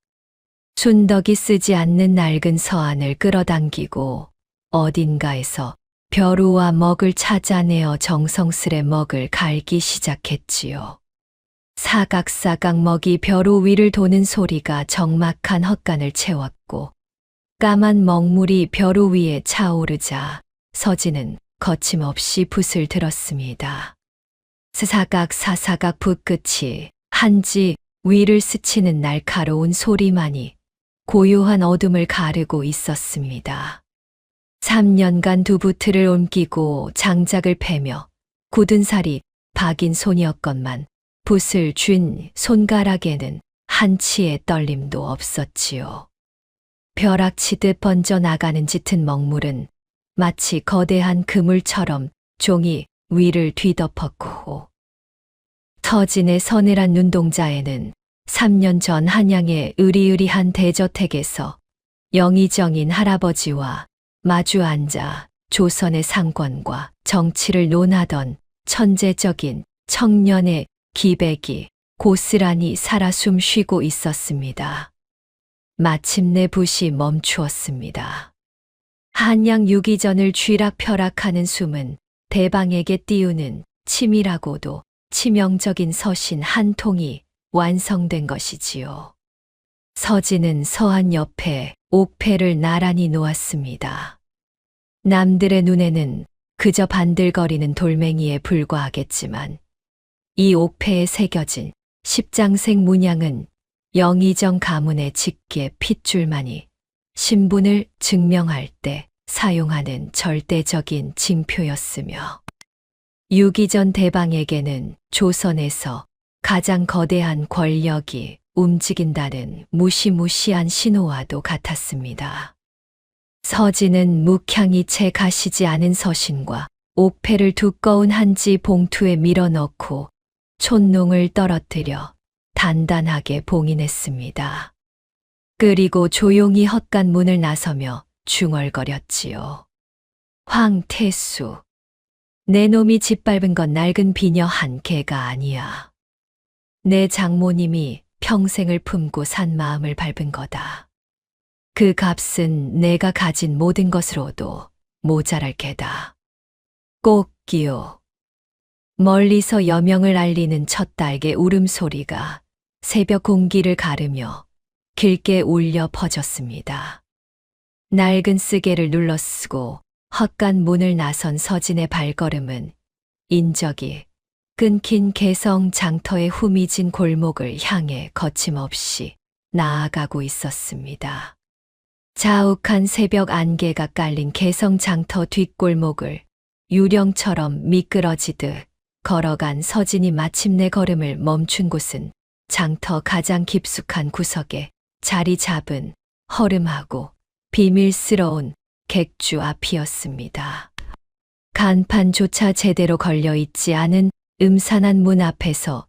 순덕이 쓰지 않는 낡은 서안을 끌어당기고 어딘가에서 벼루와 먹을 찾아내어 정성스레 먹을 갈기 시작했지요. 사각사각 먹이 벼루 위를 도는 소리가 적막한 헛간을 채웠고 까만 먹물이 벼루 위에 차오르자 서진은 거침없이 붓을 들었습니다. 스사각 사사각 붓끝이 한지 위를 스치는 날카로운 소리만이 고요한 어둠을 가르고 있었습니다. 3년간 두부틀을 옮기고 장작을 패며 굳은 살이 박인 손이었건만 붓을 쥔 손가락에는 한치의 떨림도 없었지요. 벼락치듯 번져나가는 짙은 먹물은 마치 거대한 그물처럼 종이 위를 뒤덮었고 서진의 서늘한 눈동자에는 3년 전 한양의 으리으리한 대저택에서 영의정인 할아버지와 마주 앉아 조선의 상권과 정치를 논하던 천재적인 청년의 기백이 고스란히 살아 숨쉬고 있었습니다. 마침내 붓이 멈추었습니다. 한양 유기전을 쥐락펴락하는 숨은 대방에게 띄우는 치밀하고도 치명적인 서신 한 통이 완성된 것이지요. 서진은 서한 옆에 옥패를 나란히 놓았습니다. 남들의 눈에는 그저 반들거리는 돌멩이에 불과하겠지만 이 옥패에 새겨진 십장색 문양은 영의정 가문의 직계 핏줄만이 신분을 증명할 때 사용하는 절대적인 징표였으며 유기전 대방에게는 조선에서 가장 거대한 권력이 움직인다는 무시무시한 신호와도 같았습니다. 서진은 묵향이 채 가시지 않은 서신과 옥패를 두꺼운 한지 봉투에 밀어넣고 촛농을 떨어뜨려 단단하게 봉인했습니다. 그리고 조용히 헛간 문을 나서며 중얼거렸지요. 황태수, 내 놈이 짓밟은 건 낡은 비녀 한 개가 아니야. 내 장모님이 평생을 품고 산 마음을 밟은 거다. 그 값은 내가 가진 모든 것으로도 모자랄 게다. 꼭기요. 멀리서 여명을 알리는 첫 딸의 울음소리가 새벽 공기를 가르며 길게 울려 퍼졌습니다. 낡은 쓰개를 눌러쓰고 헛간 문을 나선 서진의 발걸음은 인적이 끊긴 개성 장터의 후미진 골목을 향해 거침없이 나아가고 있었습니다. 자욱한 새벽 안개가 깔린 개성 장터 뒷골목을 유령처럼 미끄러지듯 걸어간 서진이 마침내 걸음을 멈춘 곳은 장터 가장 깊숙한 구석에 자리 잡은 허름하고 비밀스러운 객주 앞이었습니다. 간판조차 제대로 걸려있지 않은 음산한 문 앞에서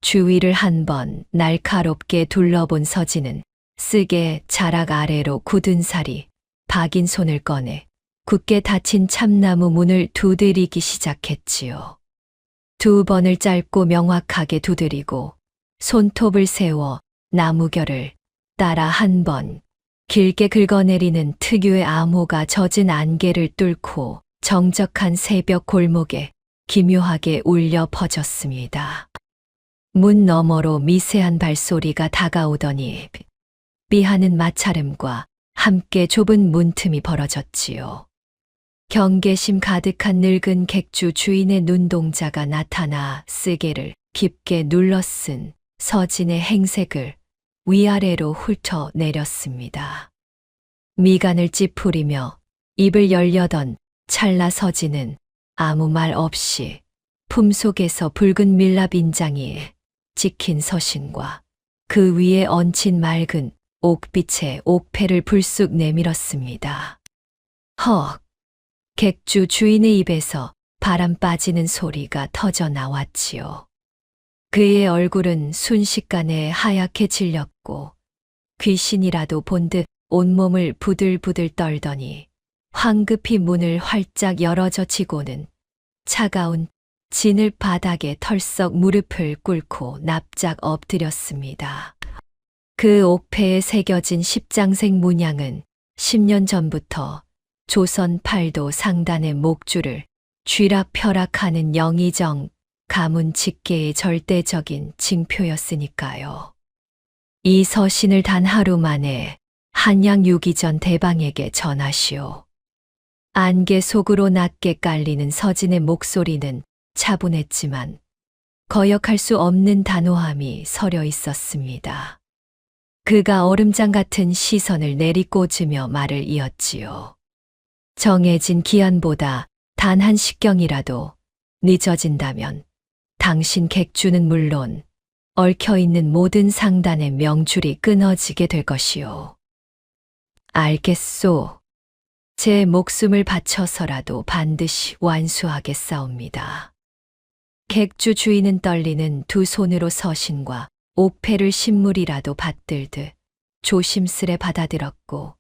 주위를 한번 날카롭게 둘러본 서진은 쓰게 자락 아래로 굳은 살이 박인 손을 꺼내 굳게 닫힌 참나무 문을 두드리기 시작했지요. 2번을 짧고 명확하게 두드리고 손톱을 세워 나무결을 따라 한 번 길게 긁어내리는 특유의 암호가 젖은 안개를 뚫고 정적한 새벽 골목에 기묘하게 울려 퍼졌습니다. 문 너머로 미세한 발소리가 다가오더니 삐하는 마찰음과 함께 좁은 문틈이 벌어졌지요. 경계심 가득한 늙은 객주 주인의 눈동자가 나타나 쓰개를 깊게 눌러쓴 서진의 행색을 위아래로 훑어내렸습니다. 미간을 찌푸리며 입을 열려던 찰나 서진은 아무 말 없이 품속에서 붉은 밀랍 인장이 찍힌 서신과 그 위에 얹힌 맑은 옥빛의 옥패를 불쑥 내밀었습니다. 헉! 객주 주인의 입에서 바람 빠지는 소리가 터져 나왔지요. 그의 얼굴은 순식간에 하얗게 질렸고 귀신이라도 본 듯 온몸을 부들부들 떨더니 황급히 문을 활짝 열어젖히고는 차가운 진흙 바닥에 털썩 무릎을 꿇고 납작 엎드렸습니다. 그 옥패에 새겨진 십장색 문양은 10년 전부터 조선 팔도 상단의 목줄을 쥐락펴락하는 영의정 가문 직계의 절대적인 징표였으니까요. 이 서신을 단 하루 만에 한양 유기전 대방에게 전하시오. 안개 속으로 낮게 깔리는 서진의 목소리는 차분했지만 거역할 수 없는 단호함이 서려 있었습니다. 그가 얼음장 같은 시선을 내리꽂으며 말을 이었지요. 정해진 기한보다 단 한 식경이라도 늦어진다면 당신 객주는 물론 얽혀있는 모든 상단의 명줄이 끊어지게 될 것이오. 알겠소. 제 목숨을 바쳐서라도 반드시 완수하겠사옵니다. 객주 주인은 떨리는 두 손으로 서신과 옥패를 신물이라도 받들듯 조심스레 받아들었고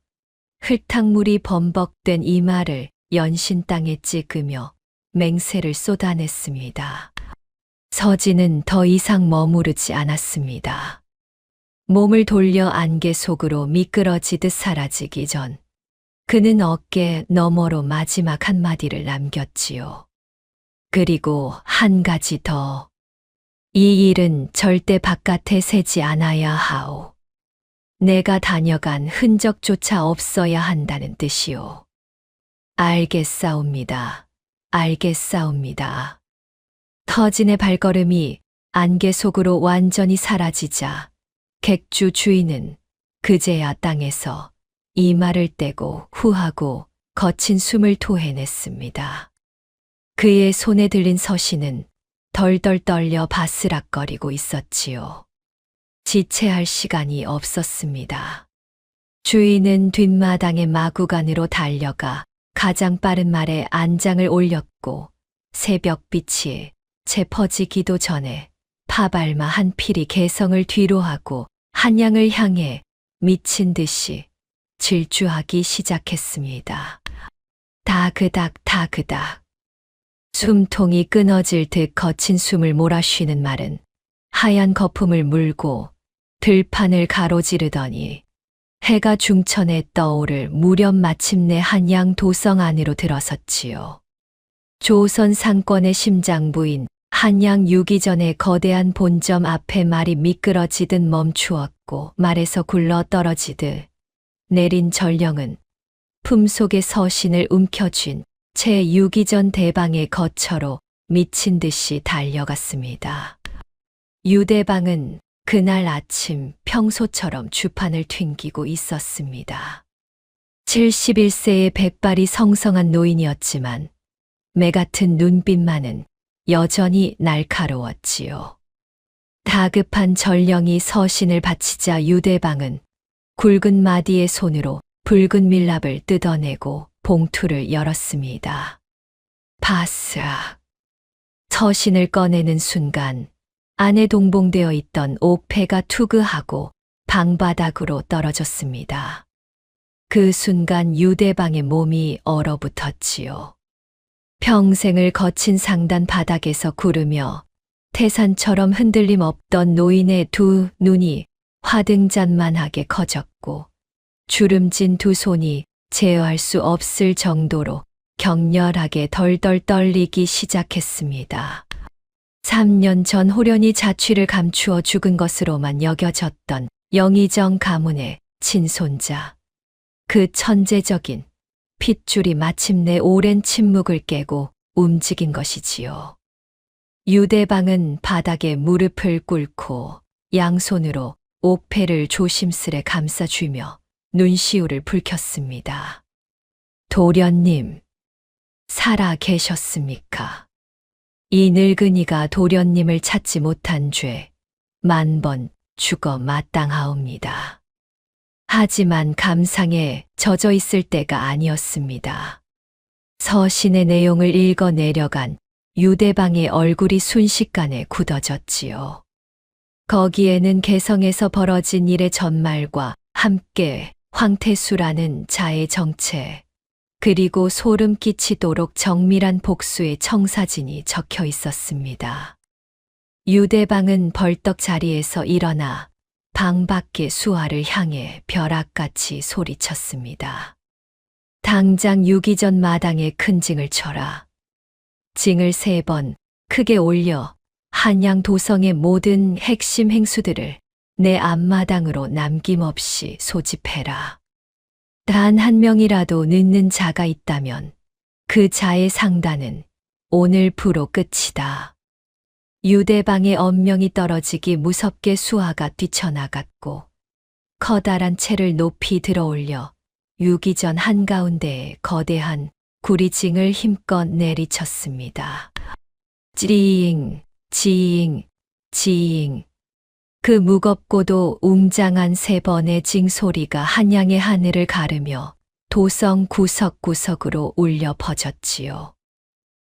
흙탕물이 범벅된 이마를 연신 땅에 찍으며 맹세를 쏟아냈습니다. 서진은 더 이상 머무르지 않았습니다. 몸을 돌려 안개 속으로 미끄러지듯 사라지기 전 그는 어깨 너머로 마지막 한마디를 남겼지요. 그리고 한 가지 더. 이 일은 절대 바깥에 새지 않아야 하오. 내가 다녀간 흔적조차 없어야 한다는 뜻이오. 알겠사옵니다. 알겠사옵니다. 터진의 발걸음이 안개 속으로 완전히 사라지자 객주 주인은 그제야 땅에서 이마를 떼고 후하고 거친 숨을 토해냈습니다. 그의 손에 들린 서신은 덜덜 떨려 바스락거리고 있었지요. 지체할 시간이 없었습니다. 주인은 뒷마당의 마구간으로 달려가 가장 빠른 말에 안장을 올렸고 새벽빛이 채 퍼지기도 전에 파발마 한 필이 개성을 뒤로하고 한양을 향해 미친 듯이 질주하기 시작했습니다. 다그닥 다그닥. 숨통이 끊어질 듯 거친 숨을 몰아쉬는 말은 하얀 거품을 물고 들판을 가로지르더니 해가 중천에 떠오를 무렵 마침내 한양 도성 안으로 들어섰지요. 조선 상권의 심장부인 한양 유기전의 거대한 본점 앞에 말이 미끄러지듯 멈추었고 말에서 굴러 떨어지듯 내린 전령은 품속의 서신을 움켜쥔 채 유기전 대방의 거처로 미친 듯이 달려갔습니다. 유대방은 그날 아침 평소처럼 주판을 튕기고 있었습니다. 71세의 백발이 성성한 노인이었지만 매같은 눈빛만은 여전히 날카로웠지요. 다급한 전령이 서신을 바치자 유대방은 굵은 마디의 손으로 붉은 밀랍을 뜯어내고 봉투를 열었습니다. 바스락. 서신을 꺼내는 순간 안에 동봉되어 있던 옥패가 투그하고 방바닥으로 떨어졌습니다. 그 순간 유대방의 몸이 얼어붙었지요. 평생을 거친 상단 바닥에서 구르며 태산처럼 흔들림 없던 노인의 두 눈이 화등잔만하게 커졌고 주름진 두 손이 제어할 수 없을 정도로 격렬하게 덜덜 떨리기 시작했습니다. 3년 전 호련히 자취를 감추어 죽은 것으로만 여겨졌던 영의정 가문의 친손자. 그 천재적인 핏줄이 마침내 오랜 침묵을 깨고 움직인 것이지요. 유대방은 바닥에 무릎을 꿇고 양손으로 옥패를 조심스레 감싸쥐며 눈시울을 붉혔습니다. 도련님, 살아 계셨습니까? 이 늙은이가 도련님을 찾지 못한 죄, 10,000번 죽어 마땅하옵니다. 하지만 감상에 젖어 있을 때가 아니었습니다. 서신의 내용을 읽어내려간 유대방의 얼굴이 순식간에 굳어졌지요. 거기에는 개성에서 벌어진 일의 전말과 함께 황태수라는 자의 정체, 그리고 소름 끼치도록 정밀한 복수의 청사진이 적혀 있었습니다. 유대방은 벌떡 자리에서 일어나 방 밖의 수아를 향해 벼락같이 소리쳤습니다. 당장 유기전 마당에 큰 징을 쳐라. 징을 3번 크게 올려 한양 도성의 모든 핵심 행수들을 내 앞마당으로 남김없이 소집해라. 단 한 명이라도 늦는 자가 있다면 그 자의 상단은 오늘부로 끝이다. 유대방의 엄명이 떨어지기 무섭게 수아가 뛰쳐나갔고 커다란 채를 높이 들어올려 유기전 한가운데에 거대한 구리징을 힘껏 내리쳤습니다. 찌잉, 지잉, 지잉. 그 무겁고도 웅장한 3번의 징소리가 한양의 하늘을 가르며 도성 구석구석으로 울려 퍼졌지요.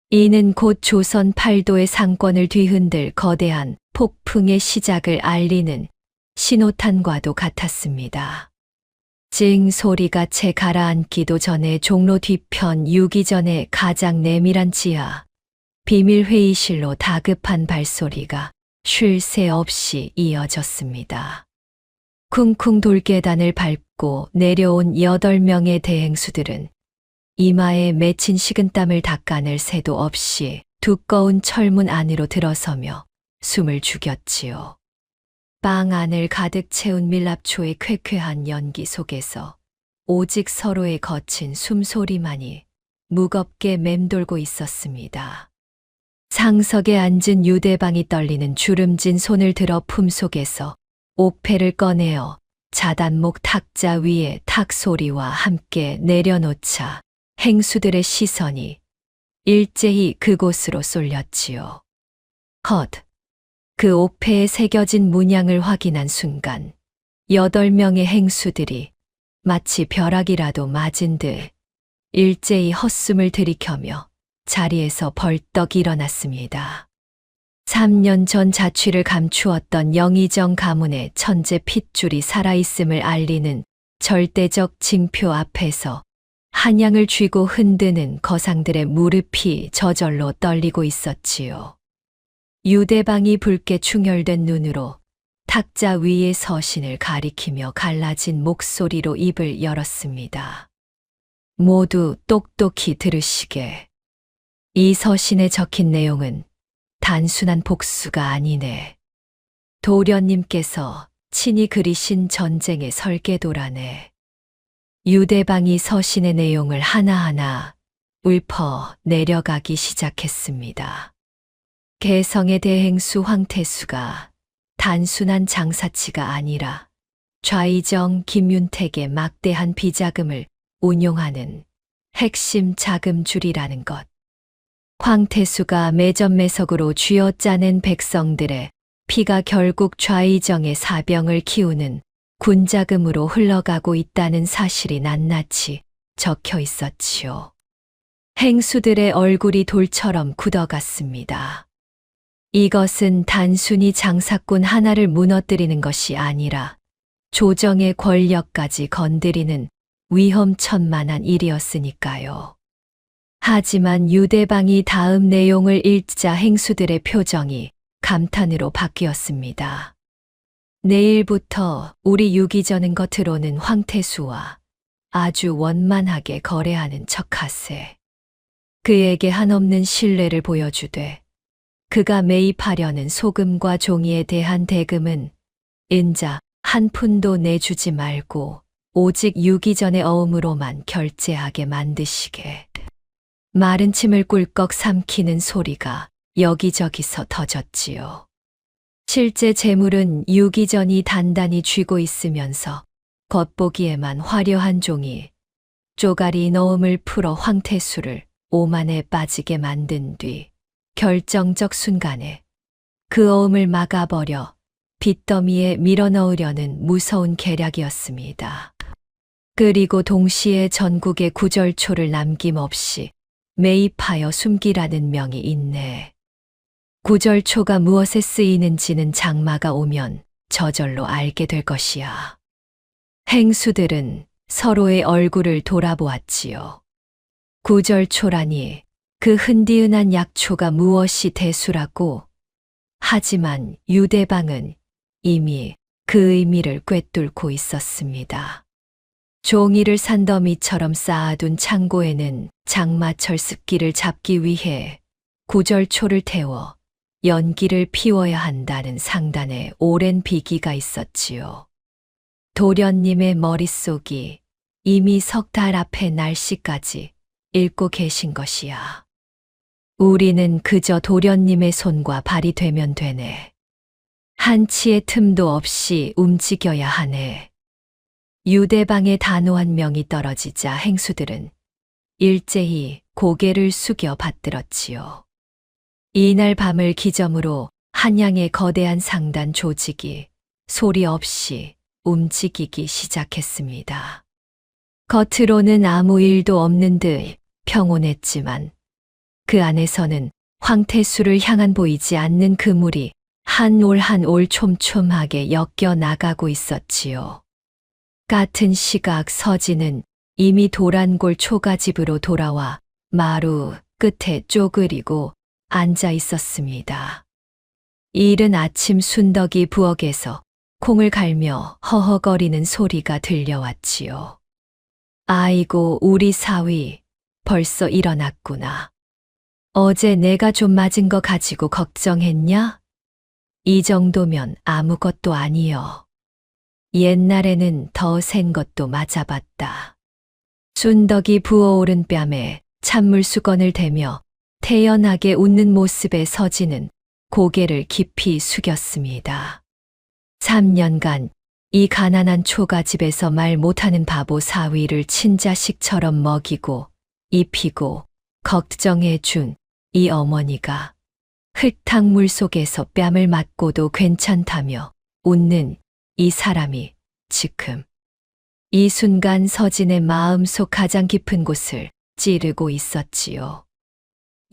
이는 곧 조선 팔도의 상권을 뒤흔들 거대한 폭풍의 시작을 알리는 신호탄과도 같았습니다. 징 소리가 채 가라앉기도 전에 종로 뒤편 유기전의 가장 내밀한 지하, 비밀 회의실로 다급한 발소리가 쉴 새 없이 이어졌습니다. 쿵쿵 돌계단을 밟고 내려온 8명의 대행수들은 이마에 맺힌 식은땀을 닦아낼 새도 없이 두꺼운 철문 안으로 들어서며 숨을 죽였지요. 방 안을 가득 채운 밀랍초의 쾌쾌한 연기 속에서 오직 서로의 거친 숨소리만이 무겁게 맴돌고 있었습니다. 상석에 앉은 유대방이 떨리는 주름진 손을 들어 품속에서 옥패를 꺼내어 자단목 탁자 위에 탁 소리와 함께 내려놓자 행수들의 시선이 일제히 그곳으로 쏠렸지요. 헛! 그 옥패에 새겨진 문양을 확인한 순간 8명의 행수들이 마치 벼락이라도 맞은 듯 일제히 헛숨을 들이켜며 자리에서 벌떡 일어났습니다. 3년 전 자취를 감추었던 영의정 가문의 천재 핏줄이 살아있음을 알리는 절대적 징표 앞에서 한양을 쥐고 흔드는 거상들의 무릎이 저절로 떨리고 있었지요. 유대방이 붉게 충혈된 눈으로 탁자 위의 서신을 가리키며 갈라진 목소리로 입을 열었습니다. 모두 똑똑히 들으시게. 이 서신에 적힌 내용은 단순한 복수가 아니네. 도련님께서 친히 그리신 전쟁의 설계도라네. 유대방이 서신의 내용을 하나하나 읊어 내려가기 시작했습니다. 개성의 대행수 황태수가 단순한 장사치가 아니라 좌의정 김윤택의 막대한 비자금을 운용하는 핵심 자금줄이라는 것. 황태수가 매점매석으로 쥐어짜낸 백성들의 피가 결국 좌의정의 사병을 키우는 군자금으로 흘러가고 있다는 사실이 낱낱이 적혀 있었지요. 행수들의 얼굴이 돌처럼 굳어갔습니다. 이것은 단순히 장사꾼 하나를 무너뜨리는 것이 아니라 조정의 권력까지 건드리는 위험천만한 일이었으니까요. 하지만 유대방이 다음 내용을 읽자 행수들의 표정이 감탄으로 바뀌었습니다. 내일부터 우리 유기전은 겉으로는 황태수와 아주 원만하게 거래하는 척하세. 그에게 한없는 신뢰를 보여주되 그가 매입하려는 소금과 종이에 대한 대금은 인자 한 푼도 내주지 말고 오직 유기전의 어음으로만 결제하게 만드시게. 마른 침을 꿀꺽 삼키는 소리가 여기저기서 터졌지요. 실제 재물은 유기전이 단단히 쥐고 있으면서 겉보기에만 화려한 종이 쪼가리 넣음을 풀어 황태수를 오만에 빠지게 만든 뒤 결정적 순간에 그 어음을 막아버려 빚더미에 밀어넣으려는 무서운 계략이었습니다. 그리고 동시에 전국에 구절초를 남김없이 매입하여 숨기라는 명이 있네. 구절초가 무엇에 쓰이는지는 장마가 오면 저절로 알게 될 것이야. 행수들은 서로의 얼굴을 돌아보았지요. 구절초라니 그 흔디흔한 약초가 무엇이 대수라고. 하지만 유대방은 이미 그 의미를 꿰뚫고 있었습니다. 종이를 산더미처럼 쌓아둔 창고에는 장마철 습기를 잡기 위해 구절초를 태워 연기를 피워야 한다는 상단에 오랜 비기가 있었지요. 도련님의 머릿속이 이미 석 달 앞의 날씨까지 읽고 계신 것이야. 우리는 그저 도련님의 손과 발이 되면 되네. 한치의 틈도 없이 움직여야 하네. 유대방의 단호한 명이 떨어지자 행수들은 일제히 고개를 숙여 받들었지요. 이날 밤을 기점으로 한양의 거대한 상단 조직이 소리 없이 움직이기 시작했습니다. 겉으로는 아무 일도 없는 듯 평온했지만 그 안에서는 황태수를 향한 보이지 않는 그물이 한 올 한 올 촘촘하게 엮여 나가고 있었지요. 같은 시각 서진은 이미 도란골 초가집으로 돌아와 마루 끝에 쪼그리고 앉아 있었습니다. 이른 아침 순덕이 부엌에서 콩을 갈며 허허거리는 소리가 들려왔지요. 아이고, 우리 사위 벌써 일어났구나. 어제 내가 좀 맞은 거 가지고 걱정했냐? 이 정도면 아무것도 아니여. 옛날에는 더 센 것도 맞아봤다. 순덕이 부어오른 뺨에 찬물 수건을 대며 태연하게 웃는 모습에 서진은 고개를 깊이 숙였습니다. 3년간 이 가난한 초가집에서 말 못하는 바보 사위를 친자식처럼 먹이고 입히고 걱정해 준 이 어머니가 흙탕물 속에서 뺨을 맞고도 괜찮다며 웃는 이 사람이 지금 이 순간 서진의 마음속 가장 깊은 곳을 찌르고 있었지요.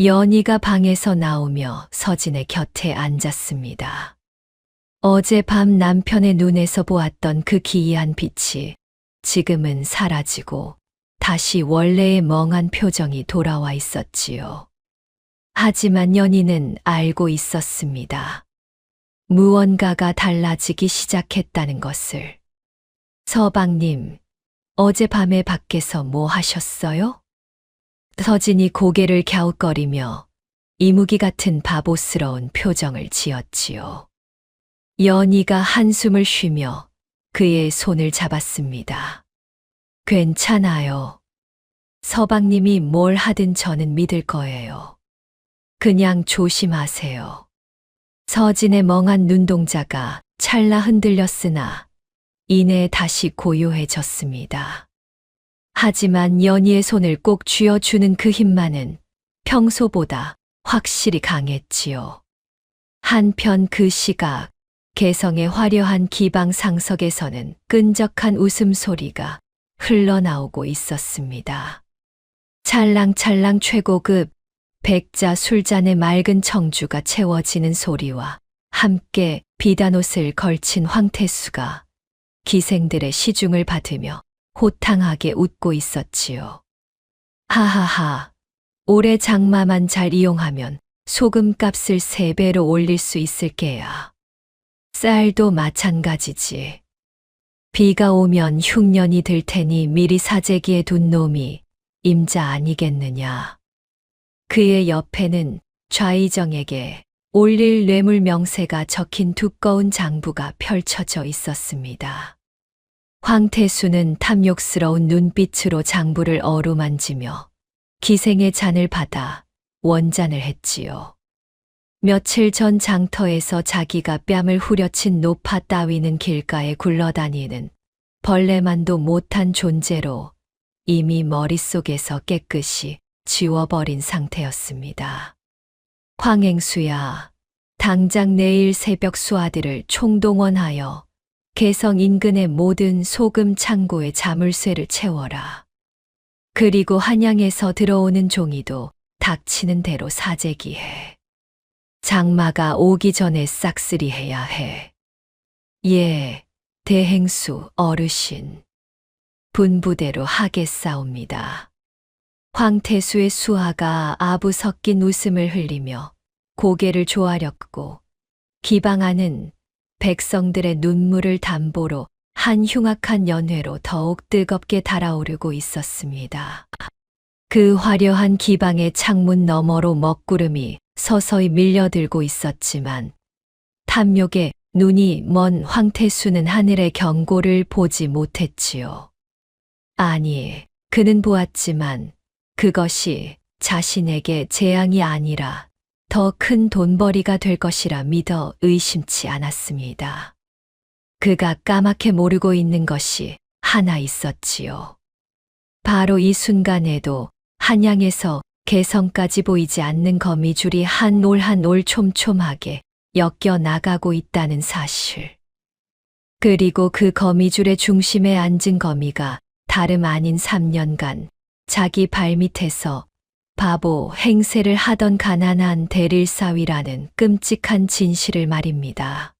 연희가 방에서 나오며 서진의 곁에 앉았습니다. 어젯밤 남편의 눈에서 보았던 그 기이한 빛이 지금은 사라지고 다시 원래의 멍한 표정이 돌아와 있었지요. 하지만 연희는 알고 있었습니다. 무언가가 달라지기 시작했다는 것을. 서방님, 어젯밤에 밖에서 뭐 하셨어요? 서진이 고개를 갸웃거리며 이무기 같은 바보스러운 표정을 지었지요. 연희가 한숨을 쉬며 그의 손을 잡았습니다. 괜찮아요. 서방님이 뭘 하든 저는 믿을 거예요. 그냥 조심하세요. 서진의 멍한 눈동자가 찰나 흔들렸으나 이내 다시 고요해졌습니다. 하지만 연희의 손을 꼭 쥐어주는 그 힘만은 평소보다 확실히 강했지요. 한편 그 시각 개성의 화려한 기방 상석에서는 끈적한 웃음소리가 흘러나오고 있었습니다. 찰랑찰랑 최고급 백자 술잔의 맑은 청주가 채워지는 소리와 함께 비단옷을 걸친 황태수가 기생들의 시중을 받으며 호탕하게 웃고 있었지요. 하하하, 올해 장마만 잘 이용하면 소금값을 3배로 올릴 수 있을 게야. 쌀도 마찬가지지. 비가 오면 흉년이 들 테니 미리 사재기에 둔 놈이 임자 아니겠느냐. 그의 옆에는 좌의정에게 올릴 뇌물 명세가 적힌 두꺼운 장부가 펼쳐져 있었습니다. 황태수는 탐욕스러운 눈빛으로 장부를 어루만지며 기생의 잔을 받아 원잔을 했지요. 며칠 전 장터에서 자기가 뺨을 후려친 노파 따위는 길가에 굴러다니는 벌레만도 못한 존재로 이미 머릿속에서 깨끗이 지워버린 상태였습니다. 황행수야, 당장 내일 새벽 수하들을 총동원하여 개성 인근의 모든 소금 창고에 자물쇠를 채워라. 그리고 한양에서 들어오는 종이도 닥치는 대로 사재기해. 장마가 오기 전에 싹쓸이해야 해. 예, 대행수 어르신. 분부대로 하겠사옵니다. 황태수의 수하가 아부 섞인 웃음을 흘리며 고개를 조아렸고 기방하는 백성들의 눈물을 담보로 한 흉악한 연회로 더욱 뜨겁게 달아오르고 있었습니다. 그 화려한 기방의 창문 너머로 먹구름이 서서히 밀려들고 있었지만 탐욕에 눈이 먼 황태수는 하늘의 경고를 보지 못했지요. 아니, 그는 보았지만 그것이 자신에게 재앙이 아니라 더 큰 돈벌이가 될 것이라 믿어 의심치 않았습니다. 그가 까맣게 모르고 있는 것이 하나 있었지요. 바로 이 순간에도 한양에서 개성까지 보이지 않는 거미줄이 한 올 한 올 촘촘하게 엮여 나가고 있다는 사실. 그리고 그 거미줄의 중심에 앉은 거미가 다름 아닌 3년간 자기 발밑에서 바보 행세를 하던 가난한 대릴사위라는 끔찍한 진실을 말입니다.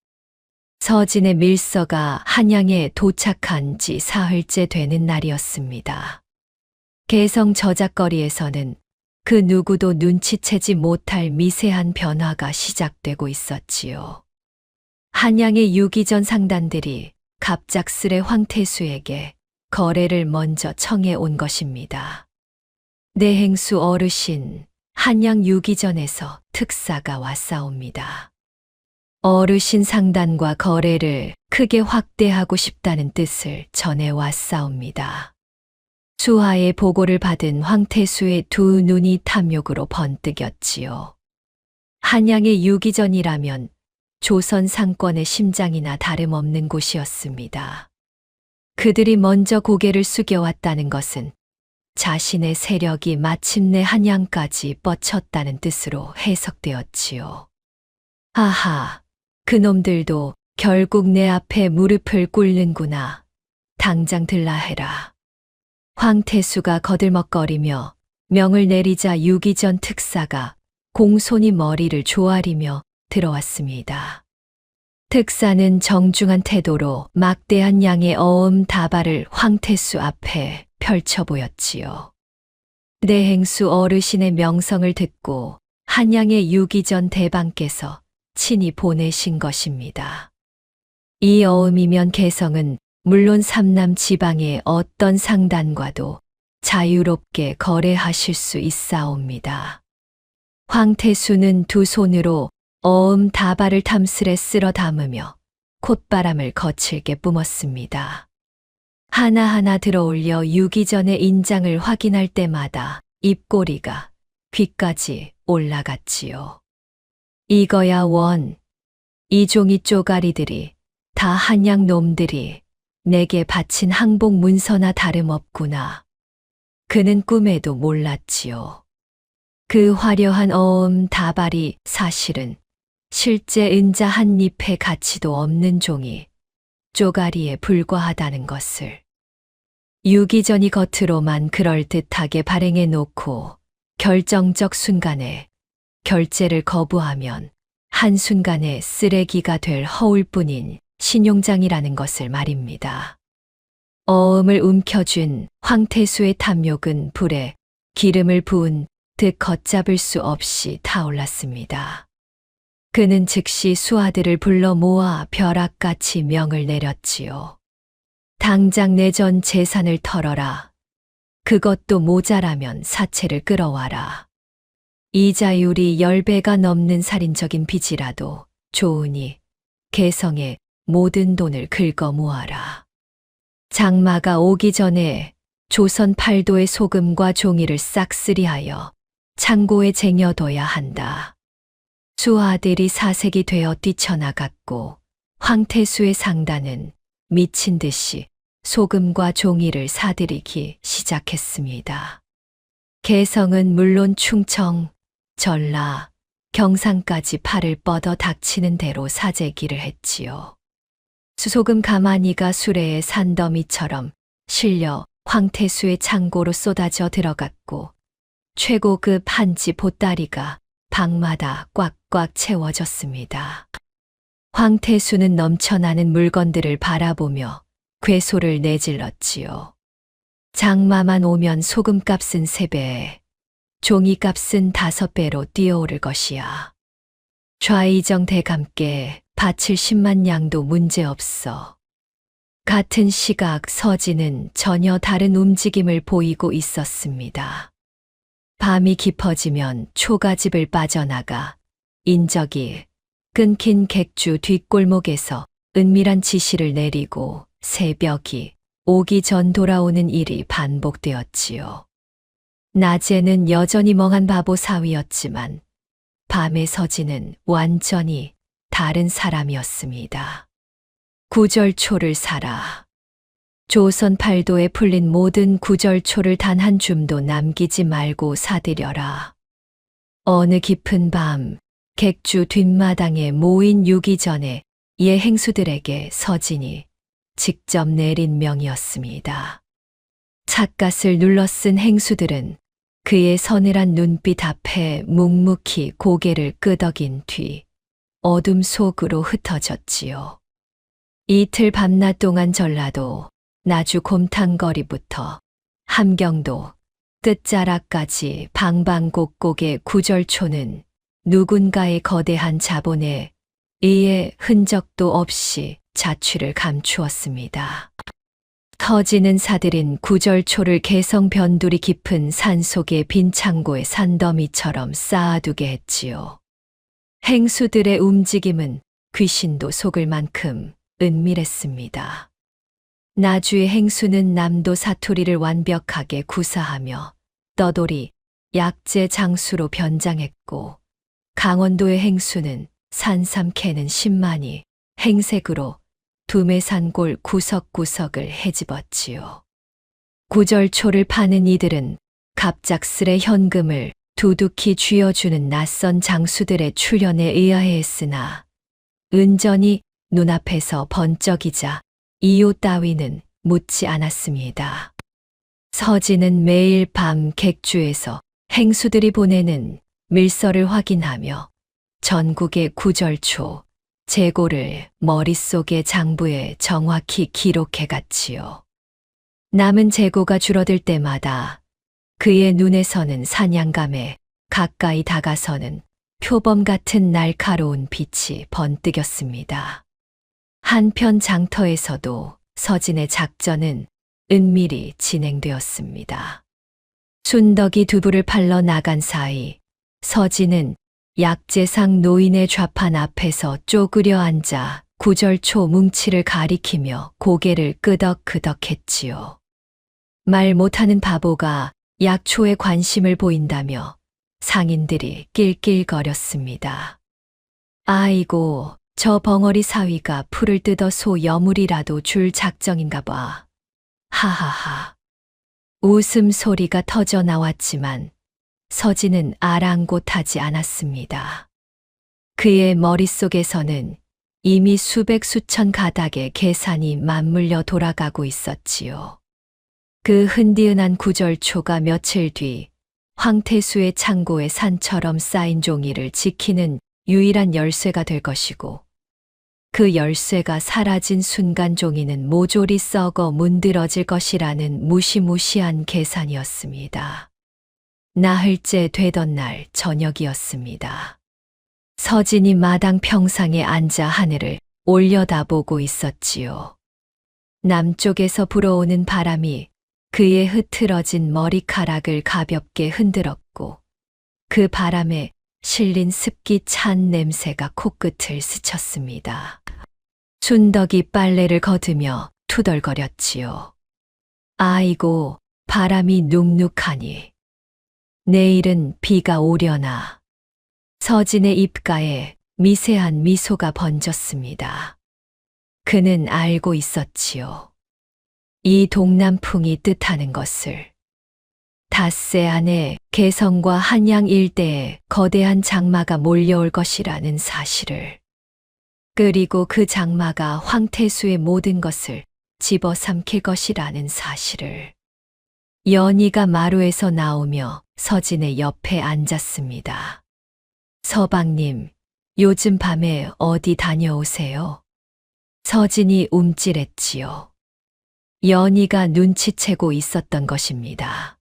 서진의 밀서가 한양에 도착한 지 사흘째 되는 날이었습니다. 개성 저작거리에서는 그 누구도 눈치채지 못할 미세한 변화가 시작되고 있었지요. 한양의 유기전 상단들이 갑작스레 황태수에게 거래를 먼저 청해 온 것입니다. 내행수 어르신, 한양 유기전에서 특사가 왔사옵니다. 어르신 상단과 거래를 크게 확대하고 싶다는 뜻을 전해 왔사옵니다. 수하의 보고를 받은 황태수의 두 눈이 탐욕으로 번뜩였지요. 한양의 유기전이라면 조선 상권의 심장이나 다름없는 곳이었습니다. 그들이 먼저 고개를 숙여왔다는 것은 자신의 세력이 마침내 한양까지 뻗쳤다는 뜻으로 해석되었지요. 아하, 그놈들도 결국 내 앞에 무릎을 꿇는구나. 당장 들라 해라. 황태수가 거들먹거리며 명을 내리자 유기전 특사가 공손히 머리를 조아리며 들어왔습니다. 특사는 정중한 태도로 막대한 양의 어음 다발을 황태수 앞에 펼쳐 보였지요. 내행수 어르신의 명성을 듣고 한양의 유기전 대방께서 친히 보내신 것입니다. 이 어음이면 개성은 물론 삼남 지방의 어떤 상단과도 자유롭게 거래하실 수 있사옵니다. 황태수는 두 손으로 어음 다발을 탐스레 쓸어 담으며 콧바람을 거칠게 뿜었습니다. 하나하나 들어올려 유기전의 인장을 확인할 때마다 입꼬리가 귀까지 올라갔지요. 이거야 원, 이 종이 쪼가리들이 다 한양 놈들이 내게 바친 항복 문서나 다름없구나. 그는 꿈에도 몰랐지요. 그 화려한 어음 다발이 사실은 실제 은자 한 잎의 가치도 없는 종이 쪼가리에 불과하다는 것을. 유기전이 겉으로만 그럴듯하게 발행해 놓고 결정적 순간에 결제를 거부하면 한순간에 쓰레기가 될 허울뿐인 신용장이라는 것을 말입니다. 어음을 움켜쥔 황태수의 탐욕은 불에 기름을 부은 듯 걷잡을 수 없이 타올랐습니다. 그는 즉시 수하들을 불러 모아 벼락같이 명을 내렸지요. 당장 내 전 재산을 털어라. 그것도 모자라면 사체를 끌어와라. 이자율이 10배가 넘는 살인적인 빚이라도 좋으니 개성에 모든 돈을 긁어 모아라. 장마가 오기 전에 조선 팔도의 소금과 종이를 싹쓸이하여 창고에 쟁여둬야 한다. 수아들이 사색이 되어 뛰쳐나갔고 황태수의 상단은 미친 듯이 소금과 종이를 사들이기 시작했습니다. 개성은 물론 충청, 전라, 경상까지 팔을 뻗어 닥치는 대로 사재기를 했지요. 수소금 가마니가 수레의 산더미처럼 실려 황태수의 창고로 쏟아져 들어갔고 최고급 한지 보따리가 방마다 꽉꽉 채워졌습니다. 황태수는 넘쳐나는 물건들을 바라보며 괴소를 내질렀지요. 장마만 오면 소금값은 3배, 종이값은 5배로 뛰어오를 것이야. 좌이정 대감께 바칠 10만 양도 문제없어. 같은 시각 서진은 전혀 다른 움직임을 보이고 있었습니다. 밤이 깊어지면 초가집을 빠져나가 인적이 끊긴 객주 뒷골목에서 은밀한 지시를 내리고 새벽이 오기 전 돌아오는 일이 반복되었지요. 낮에는 여전히 멍한 바보 사위였지만 밤에 서진은 완전히 다른 사람이었습니다. 구절초를 사라. 조선 팔도에 풀린 모든 구절초를 단 한 줌도 남기지 말고 사들여라. 어느 깊은 밤 객주 뒷마당에 모인 유기전에 예 행수들에게 서진이 직접 내린 명이었습니다. 찻갓을 눌러 쓴 행수들은 그의 서늘한 눈빛 앞에 묵묵히 고개를 끄덕인 뒤 어둠 속으로 흩어졌지요. 이틀 밤낮 동안 전라도, 나주 곰탕거리부터 함경도, 끝자락까지 방방곡곡의 구절초는 누군가의 거대한 자본에 의해 흔적도 없이 자취를 감추었습니다. 터지는 사들인 구절초를 개성 변두리 깊은 산속의 빈 창고에 산더미처럼 쌓아두게 했지요. 행수들의 움직임은 귀신도 속을 만큼 은밀했습니다. 나주의 행수는 남도 사투리를 완벽하게 구사하며 떠돌이 약재 장수로 변장했고 강원도의 행수는 산삼 캐는 신만이 행색으로 두매산골 구석구석을 헤집었지요. 구절초를 파는 이들은 갑작스레 현금을 두둑히 쥐어주는 낯선 장수들의 출연에 의아해했으나 은전이 눈앞에서 번쩍이자 이유 따위는 묻지 않았습니다. 서진은 매일 밤 객주에서 행수들이 보내는 밀서를 확인하며 전국의 구절초, 재고를 머릿속의 장부에 정확히 기록해 갔지요. 남은 재고가 줄어들 때마다 그의 눈에서는 사냥감에 가까이 다가서는 표범 같은 날카로운 빛이 번뜩였습니다. 한편 장터에서도 서진의 작전은 은밀히 진행되었습니다. 순덕이 두부를 팔러 나간 사이 서진은 약재상 노인의 좌판 앞에서 쪼그려 앉아 구절초 뭉치를 가리키며 고개를 끄덕끄덕했지요. 말 못하는 바보가 약초에 관심을 보인다며 상인들이 낄낄거렸습니다. 아이고, 저 벙어리 사위가 풀을 뜯어 소 여물이라도 줄 작정인가 봐. 하하하. 웃음소리가 터져 나왔지만 서진은 아랑곳하지 않았습니다. 그의 머릿속에서는 이미 수백 수천 가닥의 계산이 맞물려 돌아가고 있었지요. 그 흔디은한 구절초가 며칠 뒤 황태수의 창고에 산처럼 쌓인 종이를 지키는 유일한 열쇠가 될 것이고 그 열쇠가 사라진 순간 종이는 모조리 썩어 문드러질 것이라는 무시무시한 계산이었습니다. 나흘째 되던 날 저녁이었습니다. 서진이 마당 평상에 앉아 하늘을 올려다보고 있었지요. 남쪽에서 불어오는 바람이 그의 흐트러진 머리카락을 가볍게 흔들었고 그 그 바람에 실린 습기 찬 냄새가 코끝을 스쳤습니다. 순덕이 빨래를 거두며 투덜거렸지요. 아이고, 바람이 눅눅하니. 내일은 비가 오려나. 서진의 입가에 미세한 미소가 번졌습니다. 그는 알고 있었지요. 이 동남풍이 뜻하는 것을. 닷새 안에 개성과 한양 일대에 거대한 장마가 몰려올 것이라는 사실을. 그리고 그 장마가 황태수의 모든 것을 집어삼킬 것이라는 사실을. 연희가 마루에서 나오며 서진의 옆에 앉았습니다. 서방님, 요즘 밤에 어디 다녀오세요? 서진이 움찔했지요. 연희가 눈치채고 있었던 것입니다.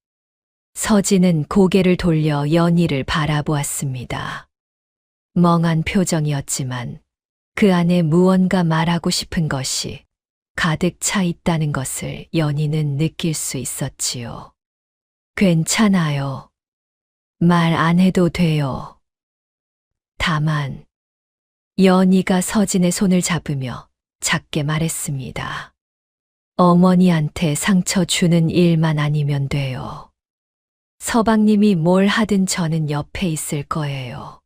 서진은 고개를 돌려 연희를 바라보았습니다. 멍한 표정이었지만 그 안에 무언가 말하고 싶은 것이 가득 차 있다는 것을 연희는 느낄 수 있었지요. 괜찮아요. 말 안 해도 돼요. 다만, 연희가 서진의 손을 잡으며 작게 말했습니다. 어머니한테 상처 주는 일만 아니면 돼요. 서방님이 뭘 하든 저는 옆에 있을 거예요.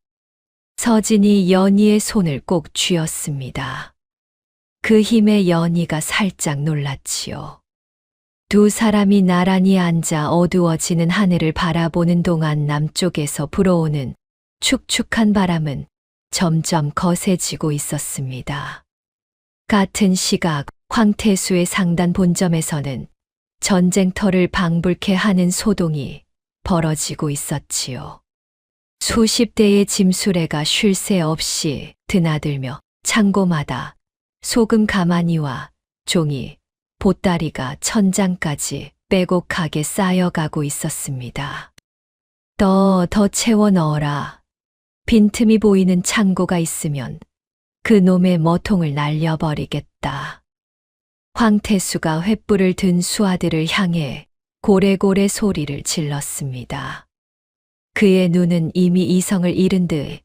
서진이 연희의 손을 꼭 쥐었습니다. 그 힘에 연희가 살짝 놀랐지요. 두 사람이 나란히 앉아 어두워지는 하늘을 바라보는 동안 남쪽에서 불어오는 축축한 바람은 점점 거세지고 있었습니다. 같은 시각 황태수의 상단 본점에서는 전쟁터를 방불케 하는 소동이 벌어지고 있었지요. 수십 대의 짐수레가 쉴 새 없이 드나들며 창고마다 소금 가마니와 종이, 보따리가 천장까지 빼곡하게 쌓여가고 있었습니다. 더 채워 넣어라. 빈틈이 보이는 창고가 있으면 그 놈의 머통을 날려버리겠다. 황태수가 횃불을 든 수하들을 향해 고래고래 소리를 질렀습니다. 그의 눈은 이미 이성을 잃은 듯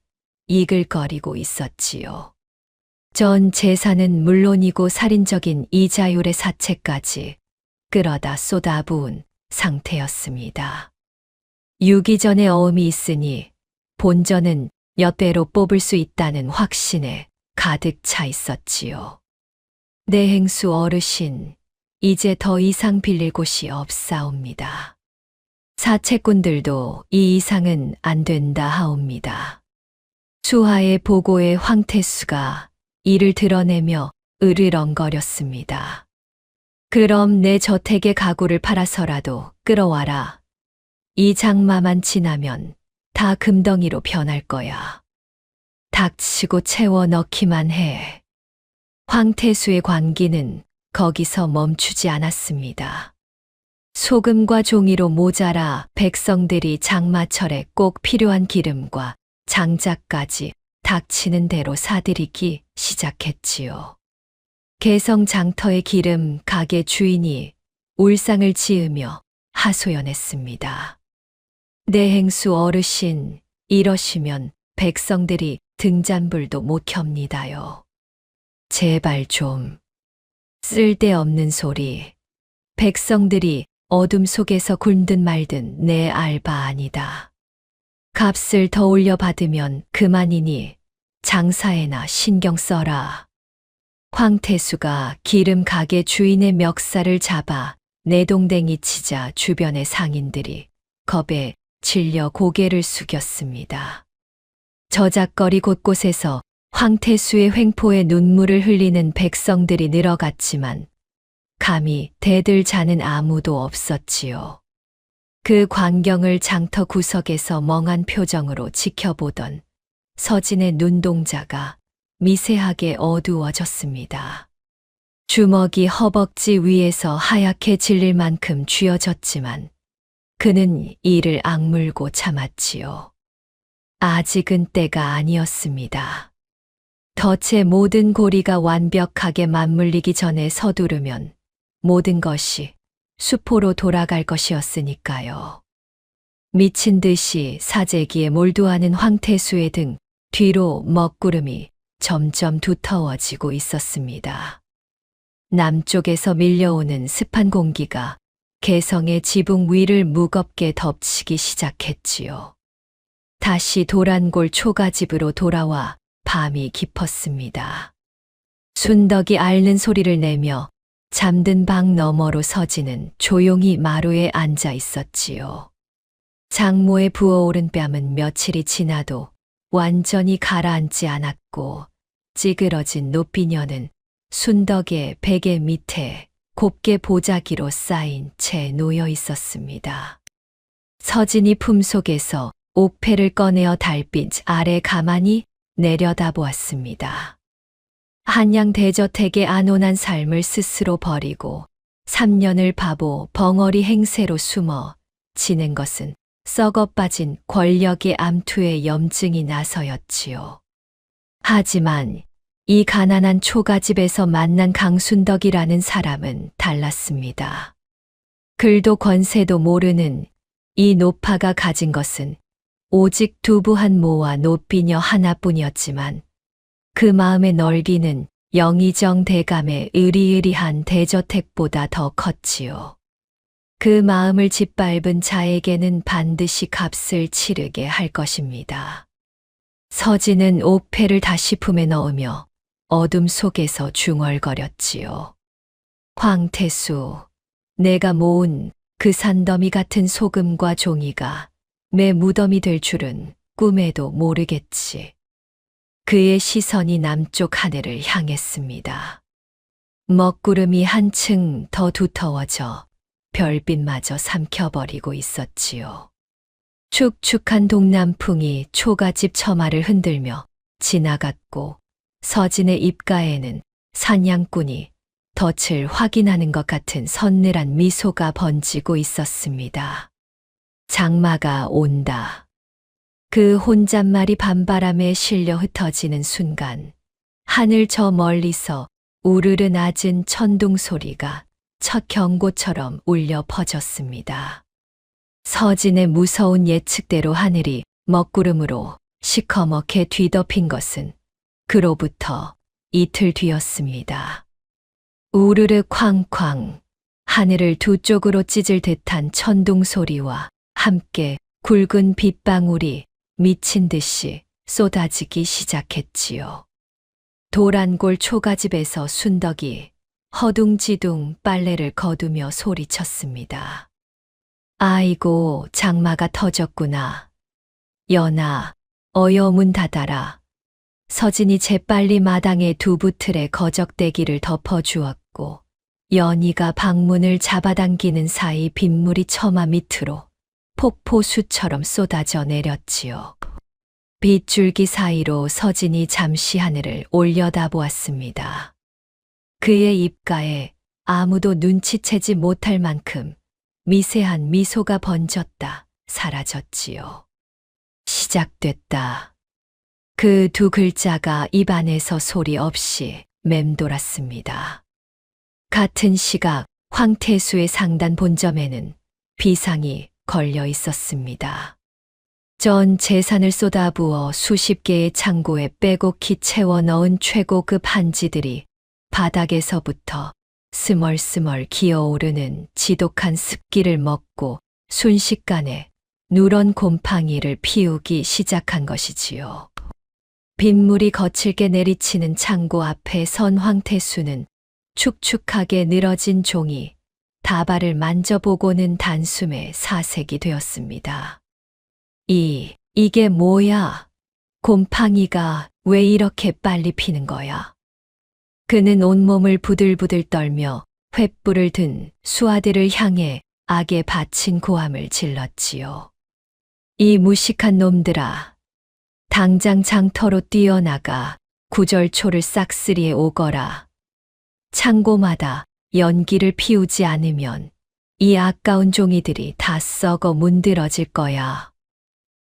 이글거리고 있었지요. 전 재산은 물론이고 살인적인 이자율의 사채까지 끌어다 쏟아부은 상태였습니다. 유기전의 어음이 있으니 본전은 몇 배로 뽑을 수 있다는 확신에 가득 차 있었지요. 내행수 어르신, 이제 더 이상 빌릴 곳이 없사옵니다. 사채꾼들도 이 이상은 안 된다 하옵니다. 수하의 보고에 황태수가 이를 드러내며 으르렁거렸습니다. 그럼 내 저택의 가구를 팔아서라도 끌어와라. 이 장마만 지나면 다 금덩이로 변할 거야. 닥치고 채워 넣기만 해. 황태수의 관기는 거기서 멈추지 않았습니다. 소금과 종이로 모자라 백성들이 장마철에 꼭 필요한 기름과 장작까지 닥치는 대로 사들이기 시작했지요. 개성 장터의 기름 가게 주인이 울상을 지으며 하소연했습니다. 내행수 어르신, 이러시면 백성들이 등잔불도 못 켭니다요. 제발 좀. 쓸데없는 소리. 백성들이 어둠 속에서 굴든 말든 내 알바 아니다. 값을 더 올려받으면 그만이니 장사에나 신경 써라. 황태수가 기름 가게 주인의 멱살을 잡아 내동댕이 치자 주변의 상인들이 겁에 질려 고개를 숙였습니다. 저작거리 곳곳에서 황태수의 횡포에 눈물을 흘리는 백성들이 늘어갔지만 감히 대들 자는 아무도 없었지요. 그 광경을 장터 구석에서 멍한 표정으로 지켜보던 서진의 눈동자가 미세하게 어두워졌습니다. 주먹이 허벅지 위에서 하얗게 질릴 만큼 쥐어졌지만 그는 이를 악물고 참았지요. 아직은 때가 아니었습니다. 덫의 모든 고리가 완벽하게 맞물리기 전에 서두르면 모든 것이 수포로 돌아갈 것이었으니까요. 미친 듯이 사재기에 몰두하는 황태수의 등 뒤로 먹구름이 점점 두터워지고 있었습니다. 남쪽에서 밀려오는 습한 공기가 개성의 지붕 위를 무겁게 덮치기 시작했지요. 다시 도란골 초가집으로 돌아와 밤이 깊었습니다. 순덕이 앓는 소리를 내며 잠든 방 너머로 서진은 조용히 마루에 앉아 있었지요. 장모의 부어오른 뺨은 며칠이 지나도 완전히 가라앉지 않았고 찌그러진 노비녀는 순덕의 베개 밑에 곱게 보자기로 쌓인 채 놓여 있었습니다. 서진이 품속에서 옥패를 꺼내어 달빛 아래 가만히 내려다보았습니다. 한양 대저택의 안온한 삶을 스스로 버리고 3년을 바보 벙어리 행세로 숨어 지낸 것은 썩어 빠진 권력의 암투에 염증이 나서였지요. 하지만 이 가난한 초가집에서 만난 강순덕이라는 사람은 달랐습니다. 글도 권세도 모르는 이 노파가 가진 것은 오직 두부한 모와 노비녀 하나뿐이었지만 그 마음의 넓이는 영의정 대감의 으리으리한 대저택보다 더 컸지요. 그 마음을 짓밟은 자에게는 반드시 값을 치르게 할 것입니다. 서진은 옥패를 다시 품에 넣으며 어둠 속에서 중얼거렸지요. 황태수, 내가 모은 그 산더미 같은 소금과 종이가 내 무덤이 될 줄은 꿈에도 모르겠지. 그의 시선이 남쪽 하늘을 향했습니다. 먹구름이 한층 더 두터워져 별빛마저 삼켜버리고 있었지요. 축축한 동남풍이 초가집 처마를 흔들며 지나갔고 서진의 입가에는 사냥꾼이 덫을 확인하는 것 같은 서늘한 미소가 번지고 있었습니다. 장마가 온다. 그 혼잣말이 밤바람에 실려 흩어지는 순간 하늘 저 멀리서 우르르 낮은 천둥 소리가 첫 경고처럼 울려 퍼졌습니다. 서진의 무서운 예측대로 하늘이 먹구름으로 시커멓게 뒤덮인 것은 그로부터 이틀 뒤였습니다. 우르르 쾅쾅 하늘을 두 쪽으로 찢을 듯한 천둥 소리와 함께 굵은 빗방울이 미친 듯이 쏟아지기 시작했지요. 도란골 초가집에서 순덕이 허둥지둥 빨래를 거두며 소리쳤습니다. 아이고, 장마가 터졌구나. 연아, 어여 문 닫아라. 서진이 재빨리 마당에 두부틀에 거적대기를 덮어주었고 연희가 방문을 잡아당기는 사이 빗물이 처마 밑으로 폭포수처럼 쏟아져 내렸지요. 빗줄기 사이로 서진이 잠시 하늘을 올려다보았습니다. 그의 입가에 아무도 눈치채지 못할 만큼 미세한 미소가 번졌다 사라졌지요. 시작됐다. 그 두 글자가 입안에서 소리 없이 맴돌았습니다. 같은 시각 황태수의 상단 본점에는 비상이 걸려 있었습니다. 전 재산을 쏟아부어 수십 개의 창고에 빼곡히 채워 넣은 최고급 한지들이 바닥에서부터 스멀스멀 기어오르는 지독한 습기를 먹고 순식간에 누런 곰팡이를 피우기 시작한 것이지요. 빗물이 거칠게 내리치는 창고 앞에 선 황태수는 축축하게 늘어진 종이 다발을 만져보고는 단숨에 사색이 되었습니다. 이게 뭐야? 곰팡이가 왜 이렇게 빨리 피는 거야? 그는 온몸을 부들부들 떨며 횃불을 든 수하들을 향해 악에 바친 고함을 질렀지요. 이 무식한 놈들아, 당장 장터로 뛰어나가 구절초를 싹쓸이에 오거라. 창고마다 연기를 피우지 않으면 이 아까운 종이들이 다 썩어 문드러질 거야.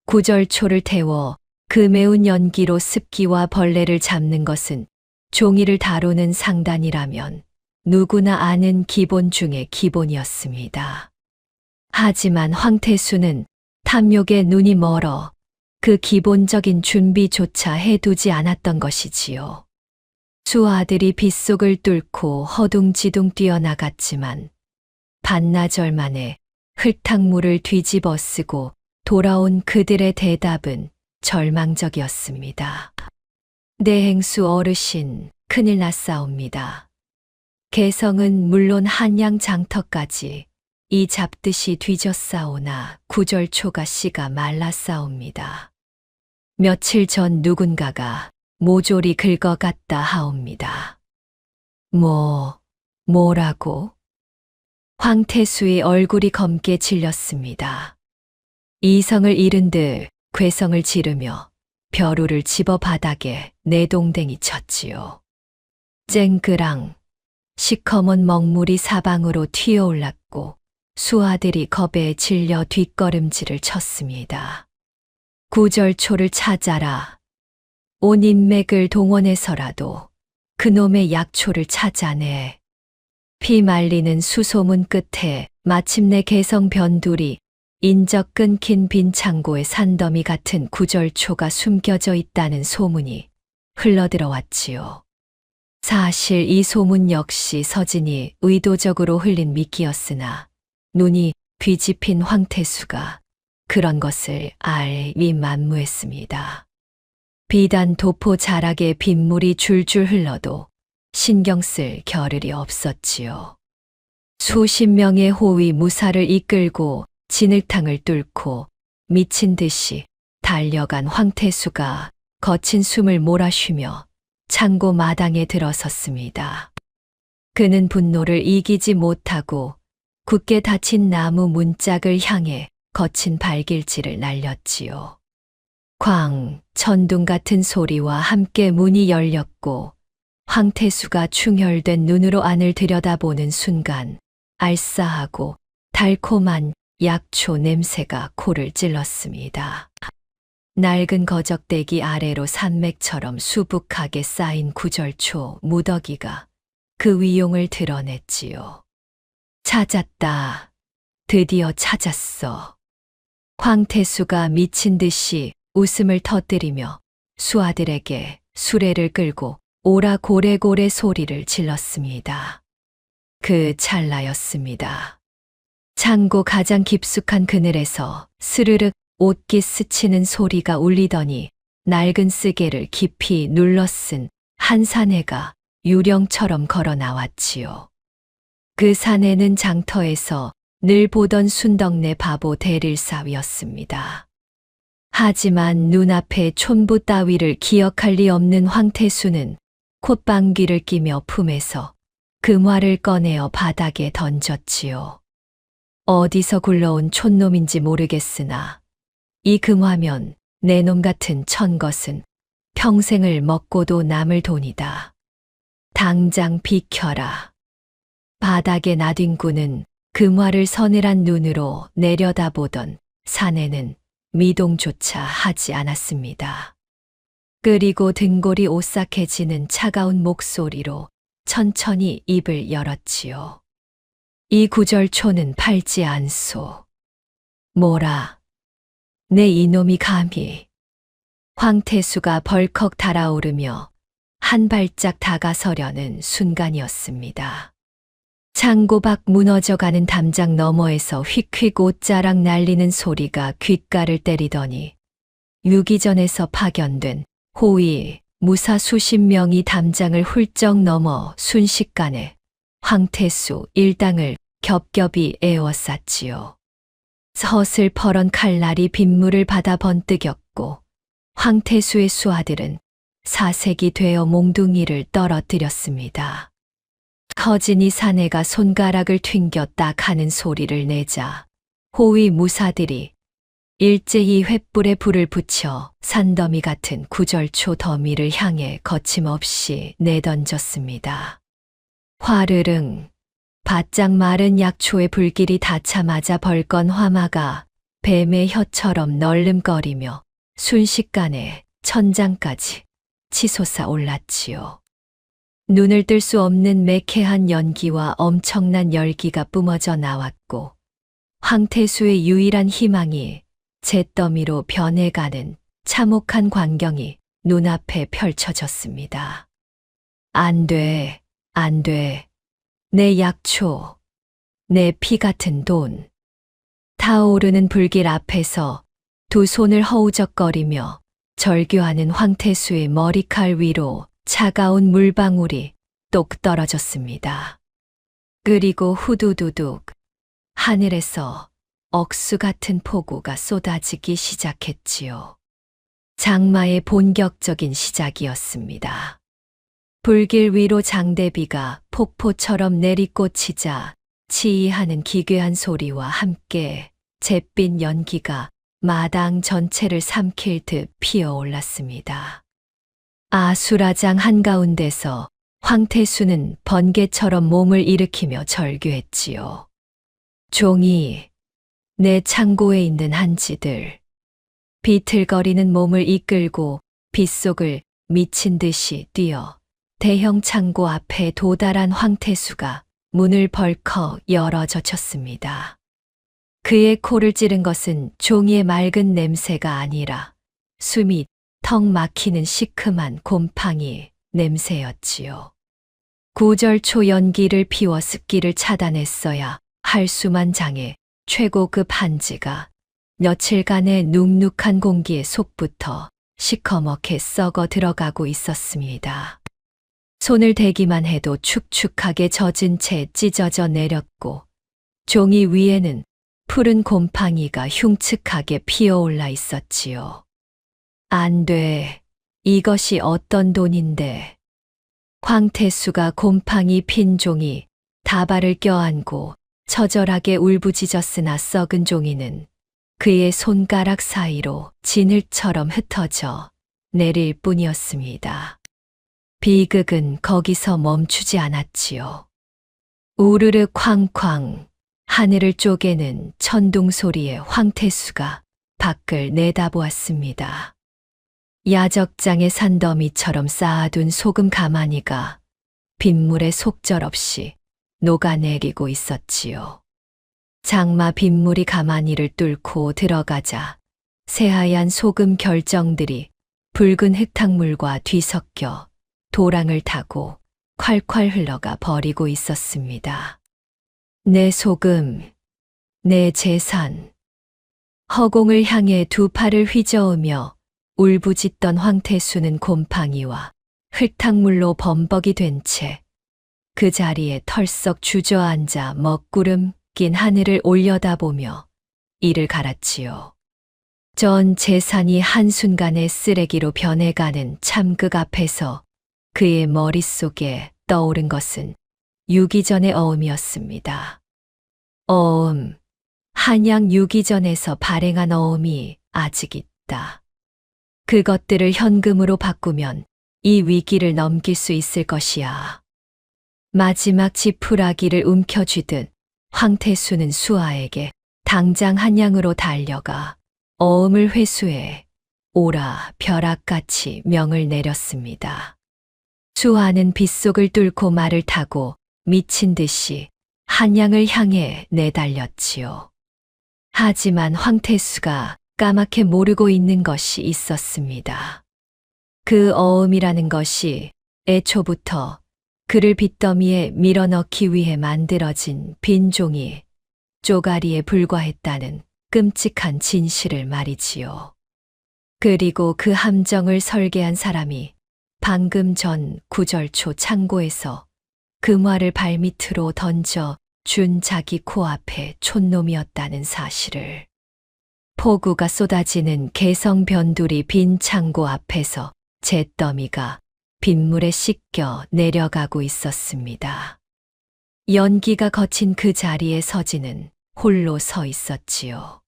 구절초를 태워 그 매운 연기로 습기와 벌레를 잡는 것은 종이를 다루는 상단이라면 누구나 아는 기본 중의 기본이었습니다. 하지만 황태수는 탐욕에 눈이 멀어 그 기본적인 준비조차 해두지 않았던 것이지요. 수아들이 빗속을 뚫고 허둥지둥 뛰어나갔지만 반나절 만에 흙탕물을 뒤집어 쓰고 돌아온 그들의 대답은 절망적이었습니다. 내행수 어르신, 큰일 났사옵니다. 개성은 물론 한양 장터까지 이 잡듯이 뒤졌사오나 구절초가 씨가 말랐사옵니다. 며칠 전 누군가가 모조리 긁어갔다 하옵니다. 뭐라고? 황태수의 얼굴이 검게 질렸습니다. 이성을 잃은 듯 괴성을 지르며 벼루를 집어 바닥에 내동댕이 쳤지요. 쨍그랑 시커먼 먹물이 사방으로 튀어올랐고 수아들이 겁에 질려 뒷걸음질을 쳤습니다. 구절초를 찾아라. 온 인맥을 동원해서라도 그놈의 약초를 찾아내. 피 말리는 수소문 끝에 마침내 개성 변두리 인적 끊긴 빈 창고에 산더미 같은 구절초가 숨겨져 있다는 소문이 흘러들어왔지요. 사실 이 소문 역시 서진이 의도적으로 흘린 미끼였으나 눈이 뒤집힌 황태수가 그런 것을 알 위만무했습니다. 비단 도포 자락에 빗물이 줄줄 흘러도 신경 쓸 겨를이 없었지요. 수십 명의 호위 무사를 이끌고 진흙탕을 뚫고 미친 듯이 달려간 황태수가 거친 숨을 몰아쉬며 창고 마당에 들어섰습니다. 그는 분노를 이기지 못하고 굳게 닫힌 나무 문짝을 향해 거친 발길질을 날렸지요. 쾅, 천둥 같은 소리와 함께 문이 열렸고 황태수가 충혈된 눈으로 안을 들여다보는 순간 알싸하고 달콤한 약초 냄새가 코를 찔렀습니다. 낡은 거적대기 아래로 산맥처럼 수북하게 쌓인 구절초 무더기가 그 위용을 드러냈지요. 찾았다. 드디어 찾았어. 황태수가 미친 듯이 웃음을 터뜨리며 수아들에게 수레를 끌고 오라 고래고래 소리를 질렀습니다. 그 찰나였습니다. 창고 가장 깊숙한 그늘에서 스르륵 옷깃 스치는 소리가 울리더니 낡은 쓰개를 깊이 눌러쓴 한 사내가 유령처럼 걸어 나왔지요. 그 사내는 장터에서 늘 보던 순덕네 바보 대릴사위였습니다. 하지만 눈앞에 촌부 따위를 기억할 리 없는 황태수는 콧방귀를 끼며 품에서 금화를 꺼내어 바닥에 던졌지요. 어디서 굴러온 촌놈인지 모르겠으나 이 금화면 내 놈 같은 천것은 평생을 먹고도 남을 돈이다. 당장 비켜라. 바닥에 나뒹구는 금화를 서늘한 눈으로 내려다보던 사내는 미동조차 하지 않았습니다. 그리고 등골이 오싹해지는 차가운 목소리로 천천히 입을 열었지요. 이 구절초는 팔지 않소. 뭐라? 내 이놈이 감히. 황태수가 벌컥 달아오르며 한 발짝 다가서려는 순간이었습니다. 창고 밖 무너져가는 담장 너머에서 휙휙 옷자락 날리는 소리가 귓가를 때리더니 유기전에서 파견된 호위, 무사 수십 명이 담장을 훌쩍 넘어 순식간에 황태수 일당을 겹겹이 에워쌌지요. 서슬퍼런 칼날이 빗물을 받아 번뜩였고 황태수의 수아들은 사색이 되어 몽둥이를 떨어뜨렸습니다. 커진이 사내가 손가락을 튕겨 딱 하는 소리를 내자 호위 무사들이 일제히 횃불에 불을 붙여 산더미 같은 구절초 더미를 향해 거침없이 내던졌습니다. 화르릉, 바짝 마른 약초의 불길이 닿자마자 벌건 화마가 뱀의 혀처럼 널름거리며 순식간에 천장까지 치솟아 올랐지요. 눈을 뜰 수 없는 매캐한 연기와 엄청난 열기가 뿜어져 나왔고 황태수의 유일한 희망이 잿더미로 변해가는 참혹한 광경이 눈앞에 펼쳐졌습니다. 안 돼, 안 돼. 내 약초, 내 피 같은 돈. 타오르는 불길 앞에서 두 손을 허우적거리며 절규하는 황태수의 머리칼 위로 차가운 물방울이 똑 떨어졌습니다. 그리고 후두두둑 하늘에서 억수 같은 폭우가 쏟아지기 시작했지요. 장마의 본격적인 시작이었습니다. 불길 위로 장대비가 폭포처럼 내리꽂히자 치이하는 기괴한 소리와 함께 잿빛 연기가 마당 전체를 삼킬 듯 피어올랐습니다. 아수라장 한가운데서 황태수는 번개처럼 몸을 일으키며 절규했지요. 종이, 내 창고에 있는 한지들. 비틀거리는 몸을 이끌고 빗속을 미친 듯이 뛰어 대형 창고 앞에 도달한 황태수가 문을 벌컥 열어 젖혔습니다. 그의 코를 찌른 것은 종이의 맑은 냄새가 아니라 숨이 턱 막히는 시큼한 곰팡이 냄새였지요. 구절초 연기를 피워 습기를 차단했어야 할 수만 장의 최고급 한지가 며칠간의 눅눅한 공기의 속부터 시커멓게 썩어 들어가고 있었습니다. 손을 대기만 해도 축축하게 젖은 채 찢어져 내렸고 종이 위에는 푸른 곰팡이가 흉측하게 피어올라 있었지요. 안 돼. 이것이 어떤 돈인데. 황태수가 곰팡이 핀 종이 다발을 껴안고 처절하게 울부짖었으나 썩은 종이는 그의 손가락 사이로 진흙처럼 흩어져 내릴 뿐이었습니다. 비극은 거기서 멈추지 않았지요. 우르르 쾅쾅 하늘을 쪼개는 천둥 소리에 황태수가 밖을 내다보았습니다. 야적장의 산더미처럼 쌓아둔 소금 가마니가 빗물에 속절없이 녹아내리고 있었지요. 장마 빗물이 가마니를 뚫고 들어가자 새하얀 소금 결정들이 붉은 흙탕물과 뒤섞여 도랑을 타고 콸콸 흘러가 버리고 있었습니다. 내 소금, 내 재산. 허공을 향해 두 팔을 휘저으며 울부짖던 황태수는 곰팡이와 흙탕물로 범벅이 된 채 그 자리에 털썩 주저앉아 먹구름 낀 하늘을 올려다보며 이를 갈았지요. 전 재산이 한순간에 쓰레기로 변해가는 참극 앞에서 그의 머릿속에 떠오른 것은 유기전의 어음이었습니다. 어음, 한양 유기전에서 발행한 어음이 아직 있다. 그것들을 현금으로 바꾸면 이 위기를 넘길 수 있을 것이야. 마지막 지푸라기를 움켜쥐듯 황태수는 수아에게 당장 한양으로 달려가 어음을 회수해 오라 벼락같이 명을 내렸습니다. 수아는 빗속을 뚫고 말을 타고 미친 듯이 한양을 향해 내달렸지요. 하지만 황태수가 까맣게 모르고 있는 것이 있었습니다. 그 어음이라는 것이 애초부터 그를 빚더미에 밀어넣기 위해 만들어진 빈종이 쪼가리에 불과했다는 끔찍한 진실을 말이지요. 그리고 그 함정을 설계한 사람이 방금 전 구절초 창고에서 금화를 발밑으로 던져 준 자기 코앞에 촌놈이었다는 사실을. 폭우가 쏟아지는 개성 변두리 빈 창고 앞에서 잿더미가 빗물에 씻겨 내려가고 있었습니다. 연기가 거친 그 자리에 서진은 홀로 서 있었지요.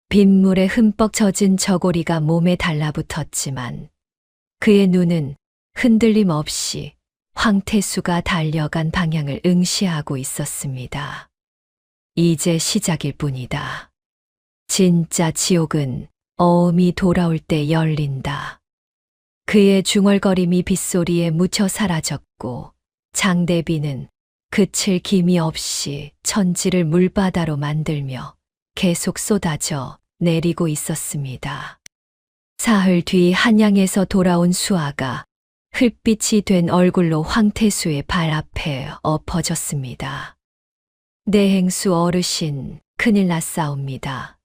빗물에 흠뻑 젖은 저고리가 몸에 달라붙었지만 그의 눈은 흔들림 없이 황태수가 달려간 방향을 응시하고 있었습니다. 이제 시작일 뿐이다. 진짜 지옥은 어음이 돌아올 때 열린다. 그의 중얼거림이 빗소리에 묻혀 사라졌고 장대비는 그칠 기미 없이 천지를 물바다로 만들며 계속 쏟아져 내리고 있었습니다. 사흘 뒤 한양에서 돌아온 수아가 흙빛이 된 얼굴로 황태수의 발 앞에 엎어졌습니다. 내행수 어르신, 큰일 났사옵니다.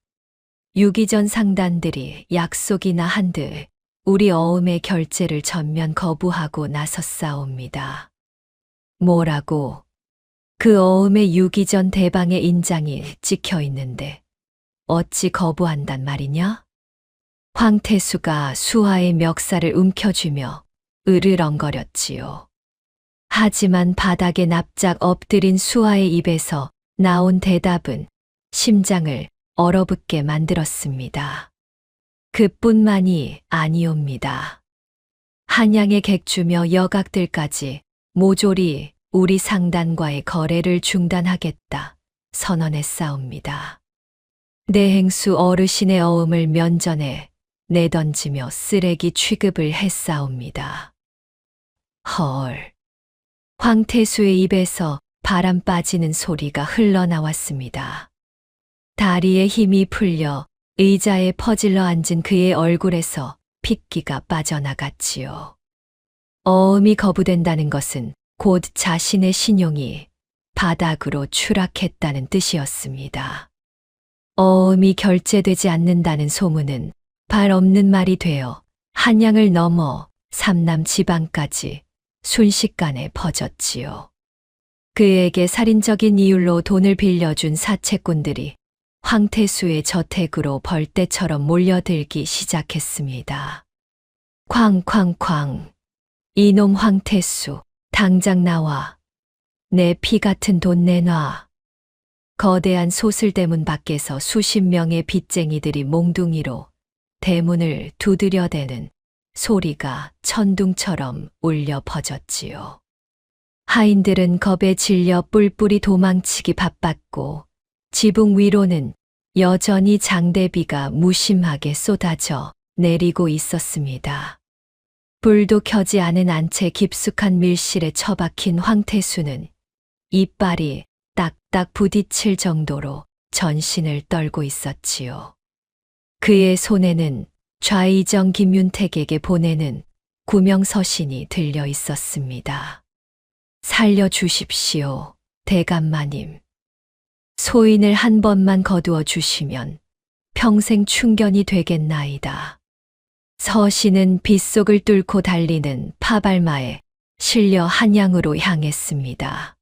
유기전 상단들이 약속이나 한들 우리 어음의 결제를 전면 거부하고 나섰사옵니다. 뭐라고? 그 어음의 유기전 대방의 인장이 찍혀 있는데 어찌 거부한단 말이냐? 황태수가 수아의 멱살을 움켜쥐며 으르렁거렸지요. 하지만 바닥에 납작 엎드린 수아의 입에서 나온 대답은 심장을 얼어붙게 만들었습니다. 그뿐만이 아니옵니다. 한양의 객주며 여각들까지 모조리 우리 상단과의 거래를 중단하겠다 선언했사옵니다. 내행수 어르신의 어음을 면전에 내던지며 쓰레기 취급을 했사옵니다. 헐. 황태수의 입에서 바람 빠지는 소리가 흘러나왔습니다. 다리에 힘이 풀려 의자에 퍼질러 앉은 그의 얼굴에서 핏기가 빠져나갔지요. 어음이 거부된다는 것은 곧 자신의 신용이 바닥으로 추락했다는 뜻이었습니다. 어음이 결제되지 않는다는 소문은 발 없는 말이 되어 한양을 넘어 삼남 지방까지 순식간에 퍼졌지요. 그에게 살인적인 이율로 돈을 빌려준 사채꾼들이 황태수의 저택으로 벌떼처럼 몰려들기 시작했습니다. 쾅쾅쾅. 이놈 황태수, 당장 나와. 내 피 같은 돈 내놔. 거대한 소슬대문 밖에서 수십 명의 빚쟁이들이 몽둥이로 대문을 두드려대는 소리가 천둥처럼 울려 퍼졌지요. 하인들은 겁에 질려 뿔뿔이 도망치기 바빴고 지붕 위로는 여전히 장대비가 무심하게 쏟아져 내리고 있었습니다. 불도 켜지 않은 안채 깊숙한 밀실에 처박힌 황태수는 이빨이 딱딱 부딪힐 정도로 전신을 떨고 있었지요. 그의 손에는 좌의정 김윤택에게 보내는 구명서신이 들려 있었습니다. 살려주십시오, 대감마님. 소인을 한 번만 거두어 주시면 평생 충견이 되겠나이다. 서신은 빗속을 뚫고 달리는 파발마에 실려 한양으로 향했습니다.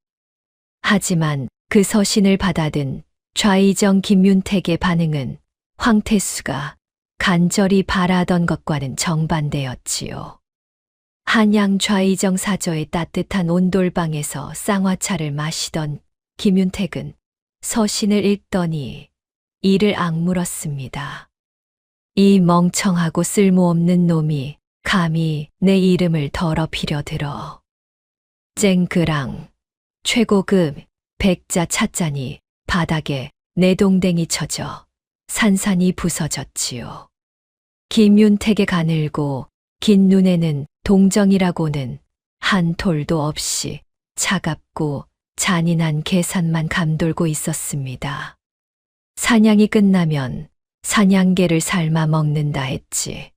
하지만 그 서신을 받아든 좌의정 김윤택의 반응은 황태수가 간절히 바라던 것과는 정반대였지요. 한양 좌의정 사저의 따뜻한 온돌방에서 쌍화차를 마시던 김윤택은 서신을 읽더니 이를 악물었습니다. 이 멍청하고 쓸모없는 놈이 감히 내 이름을 더럽히려 들어. 쨍그랑 최고급 백자 찻잔이 바닥에 내동댕이 쳐져 산산이 부서졌지요. 김윤택의 가늘고 긴 눈에는 동정이라고는 한 톨도 없이 차갑고 잔인한 계산만 감돌고 있었습니다. 사냥이 끝나면 사냥개를 삶아 먹는다 했지.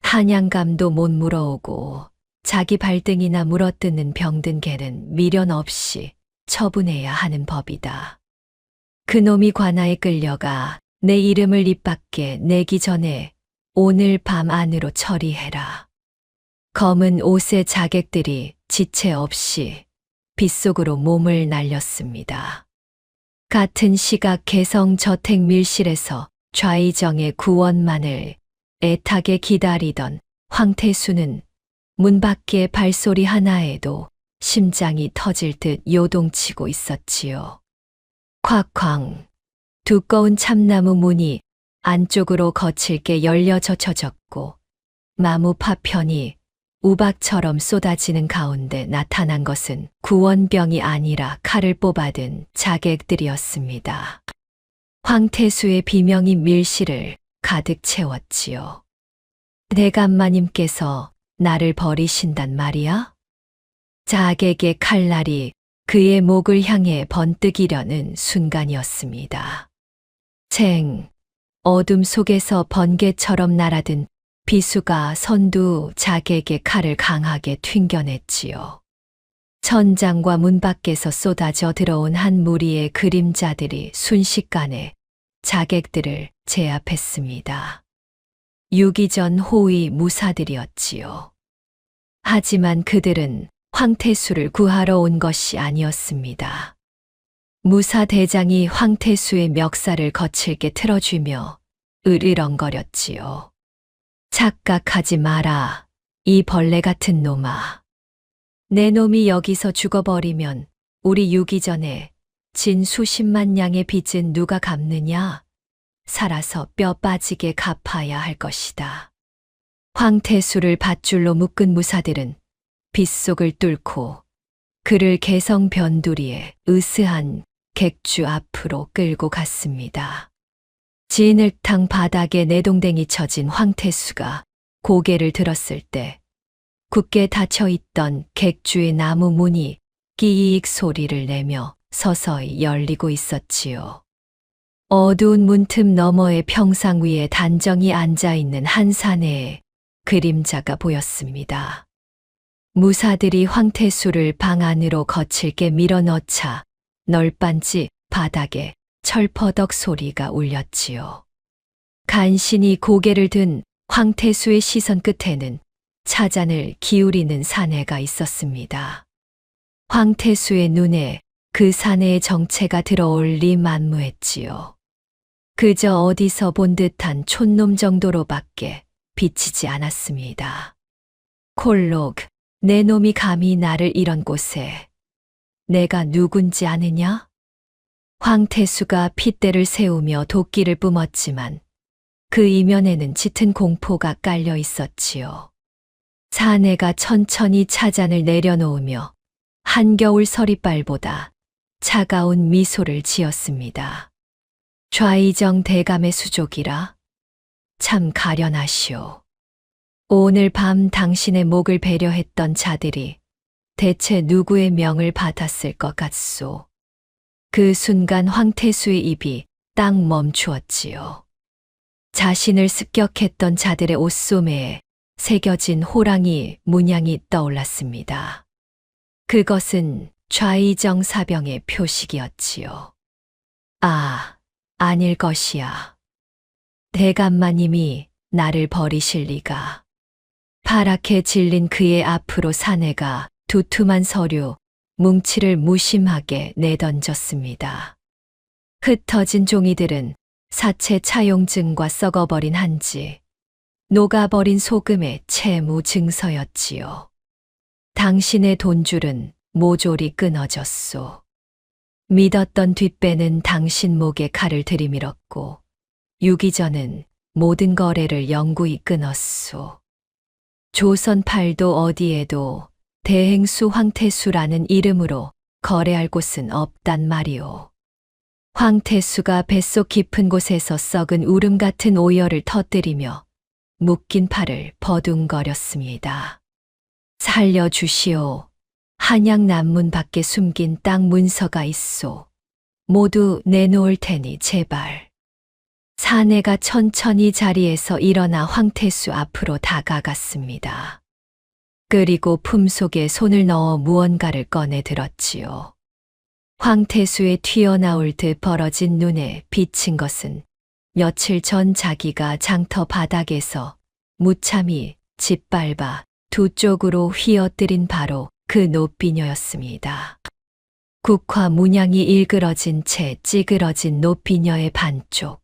한양감도 못 물어오고 자기 발등이나 물어뜯는 병든 개는 미련 없이 처분해야 하는 법이다. 그놈이 관아에 끌려가 내 이름을 입 밖에 내기 전에 오늘 밤 안으로 처리해라. 검은 옷의 자객들이 지체 없이 빗속으로 몸을 날렸습니다. 같은 시각 개성 저택 밀실에서 좌의정의 구원만을 애타게 기다리던 황태수는 문 밖의 발소리 하나에도 심장이 터질 듯 요동치고 있었지요. 콱쾅. 두꺼운 참나무 문이 안쪽으로 거칠게 열려 젖혀졌고 마무 파편이 우박처럼 쏟아지는 가운데 나타난 것은 구원병이 아니라 칼을 뽑아든 자객들이었습니다. 황태수의 비명이 밀실을 가득 채웠지요. 대감마님께서 나를 버리신단 말이야? 자객의 칼날이 그의 목을 향해 번뜩이려는 순간이었습니다. 쟁, 어둠 속에서 번개처럼 날아든 비수가 선두 자객의 칼을 강하게 튕겨냈지요. 천장과 문 밖에서 쏟아져 들어온 한 무리의 그림자들이 순식간에 자객들을 제압했습니다. 유기전 호위 무사들이었지요. 하지만 그들은 황태수를 구하러 온 것이 아니었습니다. 무사 대장이 황태수의 멱살을 거칠게 틀어주며 으르렁거렸지요. 착각하지 마라, 이 벌레 같은 놈아. 내 놈이 여기서 죽어버리면 우리 유기전에 진 수십만 양의 빚은 누가 갚느냐? 살아서 뼈 빠지게 갚아야 할 것이다. 황태수를 밧줄로 묶은 무사들은 빗속을 뚫고 그를 개성 변두리에 으스한 객주 앞으로 끌고 갔습니다. 진흙탕 바닥에 내동댕이 쳐진 황태수가 고개를 들었을 때 굳게 닫혀있던 객주의 나무 문이 끼익 소리를 내며 서서히 열리고 있었지요. 어두운 문틈 너머의 평상 위에 단정히 앉아있는 한 사내의 그림자가 보였습니다. 무사들이 황태수를 방 안으로 거칠게 밀어넣자 널빤지 바닥에 철퍼덕 소리가 울렸지요. 간신히 고개를 든 황태수의 시선 끝에는 차잔을 기울이는 사내가 있었습니다. 황태수의 눈에 그 사내의 정체가 들어올리 만무했지요. 그저 어디서 본 듯한 촌놈 정도로밖에 비치지 않았습니다. 콜록, 내 놈이 감히 나를 이런 곳에. 내가 누군지 아느냐? 황태수가 핏대를 세우며 도끼를 뿜었지만 그 이면에는 짙은 공포가 깔려 있었지요. 사내가 천천히 차잔을 내려놓으며 한겨울 서리빨보다 차가운 미소를 지었습니다. 좌이정 대감의 수족이라 참 가련하시오. 오늘 밤 당신의 목을 배려했던 자들이 대체 누구의 명을 받았을 것 같소. 그 순간 황태수의 입이 딱 멈추었지요. 자신을 습격했던 자들의 옷소매에 새겨진 호랑이 문양이 떠올랐습니다. 그것은 좌이정 사병의 표식이었지요. 아, 아닐 것이야. 대감마님이 나를 버리실 리가. 파랗게 질린 그의 앞으로 사내가 두툼한 서류, 뭉치를 무심하게 내던졌습니다. 흩어진 종이들은 사체 차용증과 썩어버린 한지, 녹아버린 소금의 채무 증서였지요. 당신의 돈줄은 모조리 끊어졌소. 믿었던 뒷배는 당신 목에 칼을 들이밀었고 유기전은 모든 거래를 영구히 끊었소. 조선팔도 어디에도 대행수 황태수라는 이름으로 거래할 곳은 없단 말이오. 황태수가 뱃속 깊은 곳에서 썩은 울음 같은 오열을 터뜨리며 묶인 팔을 버둥거렸습니다. 살려주시오. 한양 남문 밖에 숨긴 땅 문서가 있소. 모두 내놓을 테니 제발. 사내가 천천히 자리에서 일어나 황태수 앞으로 다가갔습니다. 그리고 품속에 손을 넣어 무언가를 꺼내 들었지요. 황태수의 튀어나올 듯 벌어진 눈에 비친 것은 며칠 전 자기가 장터 바닥에서 무참히 짓밟아 두 쪽으로 휘어뜨린 바로 그 노비녀였습니다. 국화 문양이 일그러진 채 찌그러진 노비녀의 반쪽.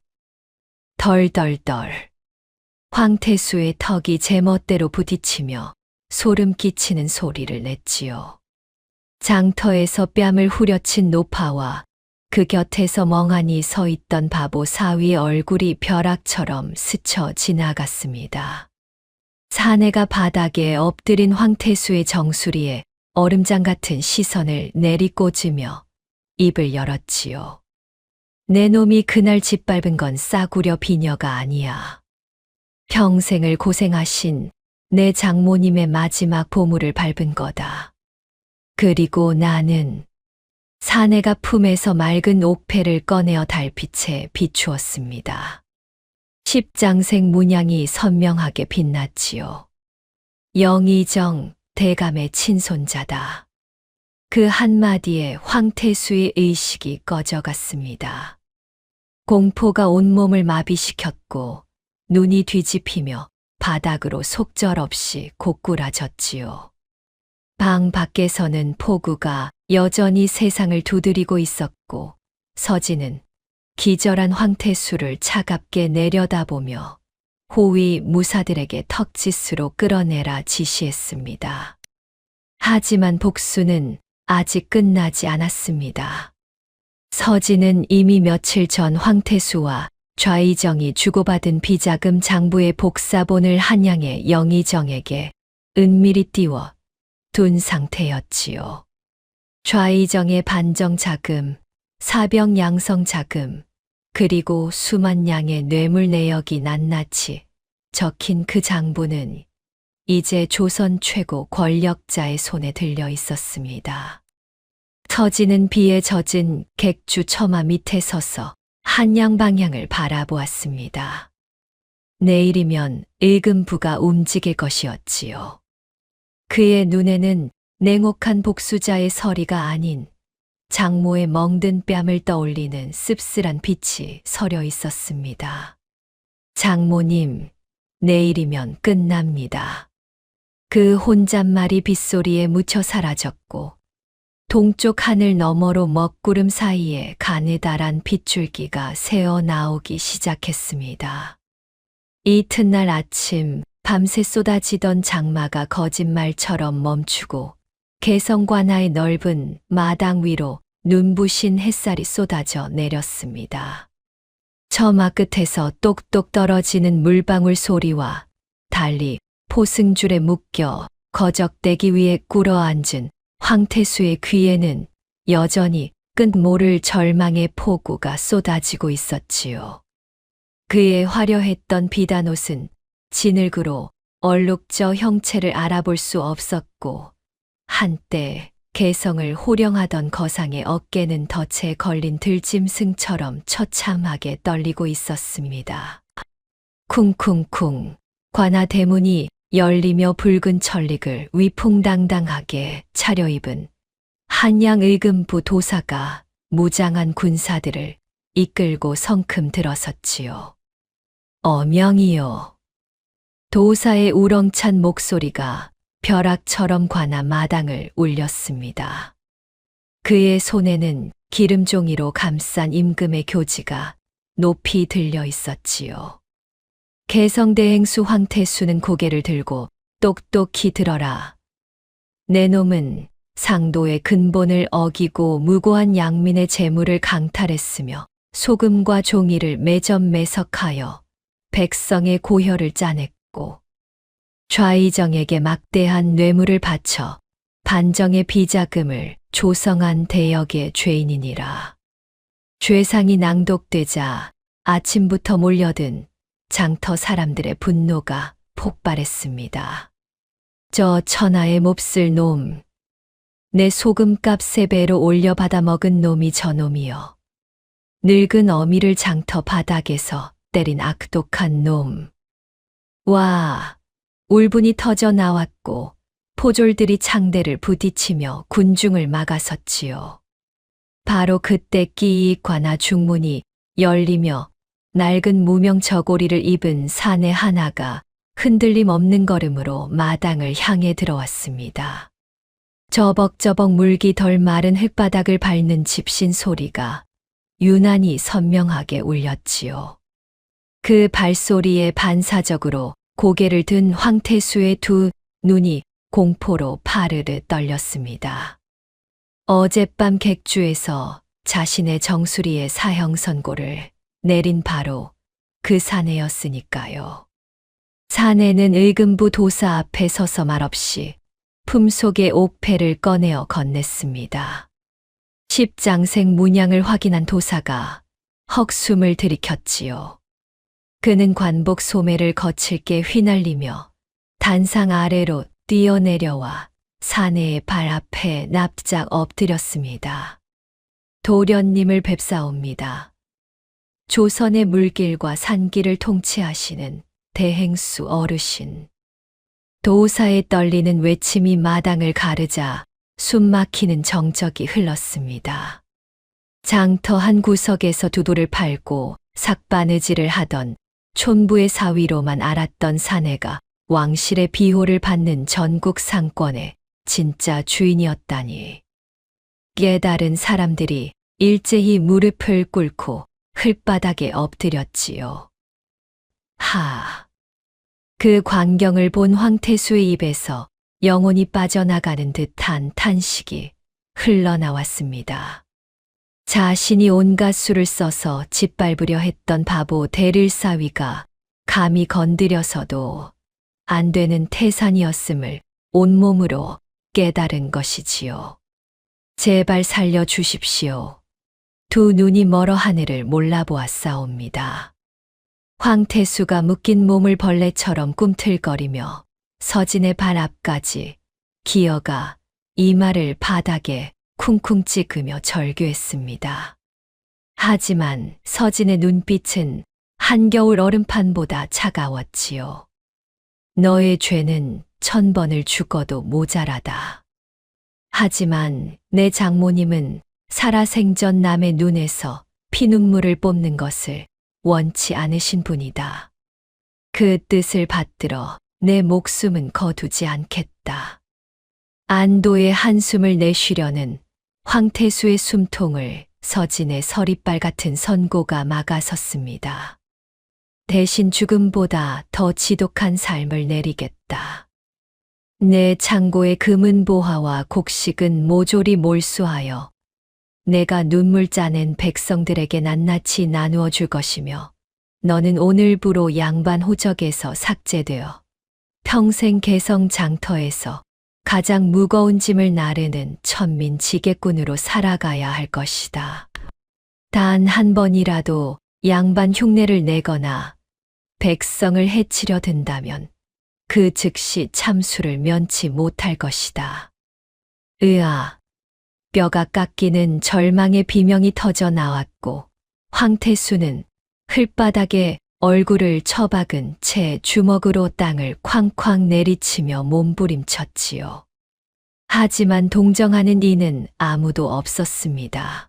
덜덜덜. 황태수의 턱이 제멋대로 부딪히며 소름 끼치는 소리를 냈지요. 장터에서 뺨을 후려친 노파와 그 곁에서 멍하니 서 있던 바보 사위의 얼굴이 벼락처럼 스쳐 지나갔습니다. 사내가 바닥에 엎드린 황태수의 정수리에 얼음장 같은 시선을 내리꽂으며 입을 열었지요. 내 놈이 그날 짓밟은 건 싸구려 비녀가 아니야. 평생을 고생하신 내 장모님의 마지막 보물을 밟은 거다. 그리고 나는 사내가 품에서 맑은 옥패를 꺼내어 달빛에 비추었습니다. 십장생 문양이 선명하게 빛났지요. 영의정 대감의 친손자다. 그 한마디에 황태수의 의식이 꺼져갔습니다. 공포가 온몸을 마비시켰고 눈이 뒤집히며 바닥으로 속절없이 고꾸라졌지요. 방 밖에서는 포구가 여전히 세상을 두드리고 있었고 서진은 기절한 황태수를 차갑게 내려다보며 호위 무사들에게 턱짓으로 끌어내라 지시했습니다. 하지만 복수는 아직 끝나지 않았습니다. 서진은 이미 며칠 전 황태수와 좌의정이 주고받은 비자금 장부의 복사본을 한양의 영의정에게 은밀히 띄워 둔 상태였지요. 좌의정의 반정 자금, 사병 양성 자금, 그리고 수만 양의 뇌물 내역이 낱낱이 적힌 그 장부는 이제 조선 최고 권력자의 손에 들려 있었습니다. 서진은 비에 젖은 객주 처마 밑에 서서 한양 방향을 바라보았습니다. 내일이면 의금부가 움직일 것이었지요. 그의 눈에는 냉혹한 복수자의 서리가 아닌 장모의 멍든 뺨을 떠올리는 씁쓸한 빛이 서려 있었습니다. 장모님, 내일이면 끝납니다. 그 혼잣말이 빗소리에 묻혀 사라졌고 동쪽 하늘 너머로 먹구름 사이에 가느다란 빗줄기가 새어 나오기 시작했습니다. 이튿날 아침 밤새 쏟아지던 장마가 거짓말처럼 멈추고 개성관하의 넓은 마당 위로 눈부신 햇살이 쏟아져 내렸습니다. 처마 끝에서 똑똑 떨어지는 물방울 소리와 달리 포승줄에 묶여 거적대기 위에 꿇어앉은 황태수의 귀에는 여전히 끝모를 절망의 폭우가 쏟아지고 있었지요. 그의 화려했던 비단옷은 진흙으로 얼룩져 형체를 알아볼 수 없었고 한때 개성을 호령하던 거상의 어깨는 덫에 걸린 들짐승처럼 처참하게 떨리고 있었습니다. 쿵쿵쿵 관아 대문이 열리며 붉은 천릭을 위풍당당하게 차려입은 한양 의금부 도사가 무장한 군사들을 이끌고 성큼 들어섰지요. 어명이요. 도사의 우렁찬 목소리가 벼락처럼 관아 마당을 울렸습니다. 그의 손에는 기름종이로 감싼 임금의 교지가 높이 들려 있었지요. 개성대행수 황태수는 고개를 들고 똑똑히 들어라. 내 놈은 상도의 근본을 어기고 무고한 양민의 재물을 강탈했으며 소금과 종이를 매점매석하여 백성의 고혈을 짜냈고 좌의정에게 막대한 뇌물을 바쳐 반정의 비자금을 조성한 대역의 죄인이니라. 죄상이 낭독되자 아침부터 몰려든 장터 사람들의 분노가 폭발했습니다. 저 천하의 몹쓸 놈, 내 소금값 3배로 올려 받아 먹은 놈이 저놈이여. 늙은 어미를 장터 바닥에서 때린 악독한 놈. 와, 울분이 터져 나왔고 포졸들이 창대를 부딪히며 군중을 막아섰지요. 바로 그때 끼익 관아 중문이 열리며 낡은 무명 저고리를 입은 사내 하나가 흔들림 없는 걸음으로 마당을 향해 들어왔습니다. 저벅저벅 물기 덜 마른 흙바닥을 밟는 집신 소리가 유난히 선명하게 울렸지요. 그 발소리에 반사적으로 고개를 든 황태수의 두 눈이 공포로 파르르 떨렸습니다. 어젯밤 객주에서 자신의 정수리의 사형 선고를 내린 바로 그 사내였으니까요. 사내는 의금부 도사 앞에 서서 말없이 품속의 옥패를 꺼내어 건넸습니다. 십장생 문양을 확인한 도사가 헉숨을 들이켰지요. 그는 관복 소매를 거칠게 휘날리며 단상 아래로 뛰어내려와 사내의 발 앞에 납작 엎드렸습니다. 도련님을 뵙사옵니다. 조선의 물길과 산길을 통치하시는 대행수 어르신. 도사에 떨리는 외침이 마당을 가르자 숨막히는 정적이 흘렀습니다. 장터 한 구석에서 두도를 팔고 삭바느질을 하던 촌부의 사위로만 알았던 사내가 왕실의 비호를 받는 전국 상권의 진짜 주인이었다니. 깨달은 사람들이 일제히 무릎을 꿇고 흙바닥에 엎드렸지요. 그 광경을 본 황태수의 입에서 영혼이 빠져나가는 듯한 탄식이 흘러나왔습니다. 자신이 온갖 수를 써서 짓밟으려 했던 바보 대릴사위가 감히 건드려서도 안 되는 태산이었음을 온몸으로 깨달은 것이지요. 제발 살려주십시오. 두 눈이 멀어 하늘을 몰라보았사옵니다. 황태수가 묶인 몸을 벌레처럼 꿈틀거리며 서진의 발 앞까지 기어가 이마를 바닥에 쿵쿵 찍으며 절규했습니다. 하지만 서진의 눈빛은 한겨울 얼음판보다 차가웠지요. 너의 죄는 1000번을 죽어도 모자라다. 하지만 내 장모님은 살아생전 남의 눈에서 피눈물을 뽑는 것을 원치 않으신 분이다. 그 뜻을 받들어 내 목숨은 거두지 않겠다. 안도의 한숨을 내쉬려는 황태수의 숨통을 서진의 서리빨 같은 선고가 막아섰습니다. 대신 죽음보다 더 지독한 삶을 내리겠다. 내 창고의 금은 보화와 곡식은 모조리 몰수하여 내가 눈물 짜낸 백성들에게 낱낱이 나누어 줄 것이며 너는 오늘부로 양반 호적에서 삭제되어 평생 개성 장터에서 가장 무거운 짐을 나르는 천민 지게꾼으로 살아가야 할 것이다. 단 한 번이라도 양반 흉내를 내거나 백성을 해치려 든다면 그 즉시 참수를 면치 못할 것이다. 으아! 뼈가 깎이는 절망의 비명이 터져 나왔고 황태수는 흙바닥에 얼굴을 처박은 채 주먹으로 땅을 쾅쾅 내리치며 몸부림쳤지요. 하지만 동정하는 이는 아무도 없었습니다.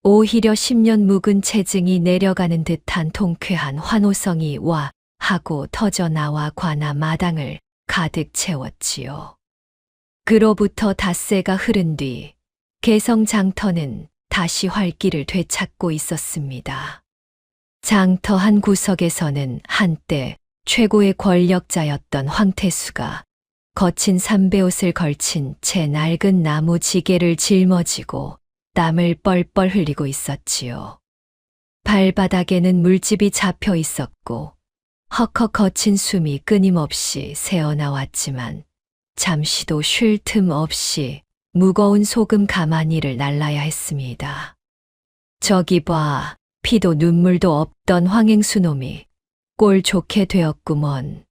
오히려 10년 묵은 체증이 내려가는 듯한 통쾌한 환호성이 와 하고 터져 나와 관아 마당을 가득 채웠지요. 그로부터 닷새가 흐른 뒤 개성 장터는 다시 활기를 되찾고 있었습니다. 장터 한 구석에서는 한때 최고의 권력자였던 황태수가 거친 삼배옷을 걸친 채 낡은 나무 지게를 짊어지고 땀을 뻘뻘 흘리고 있었지요. 발바닥에는 물집이 잡혀 있었고 헉헉 거친 숨이 끊임없이 새어나왔지만 잠시도 쉴 틈 없이 무거운 소금 가마니를 날라야 했습니다. 저기 봐, 피도 눈물도 없던 황행수 놈이 꼴 좋게 되었구먼.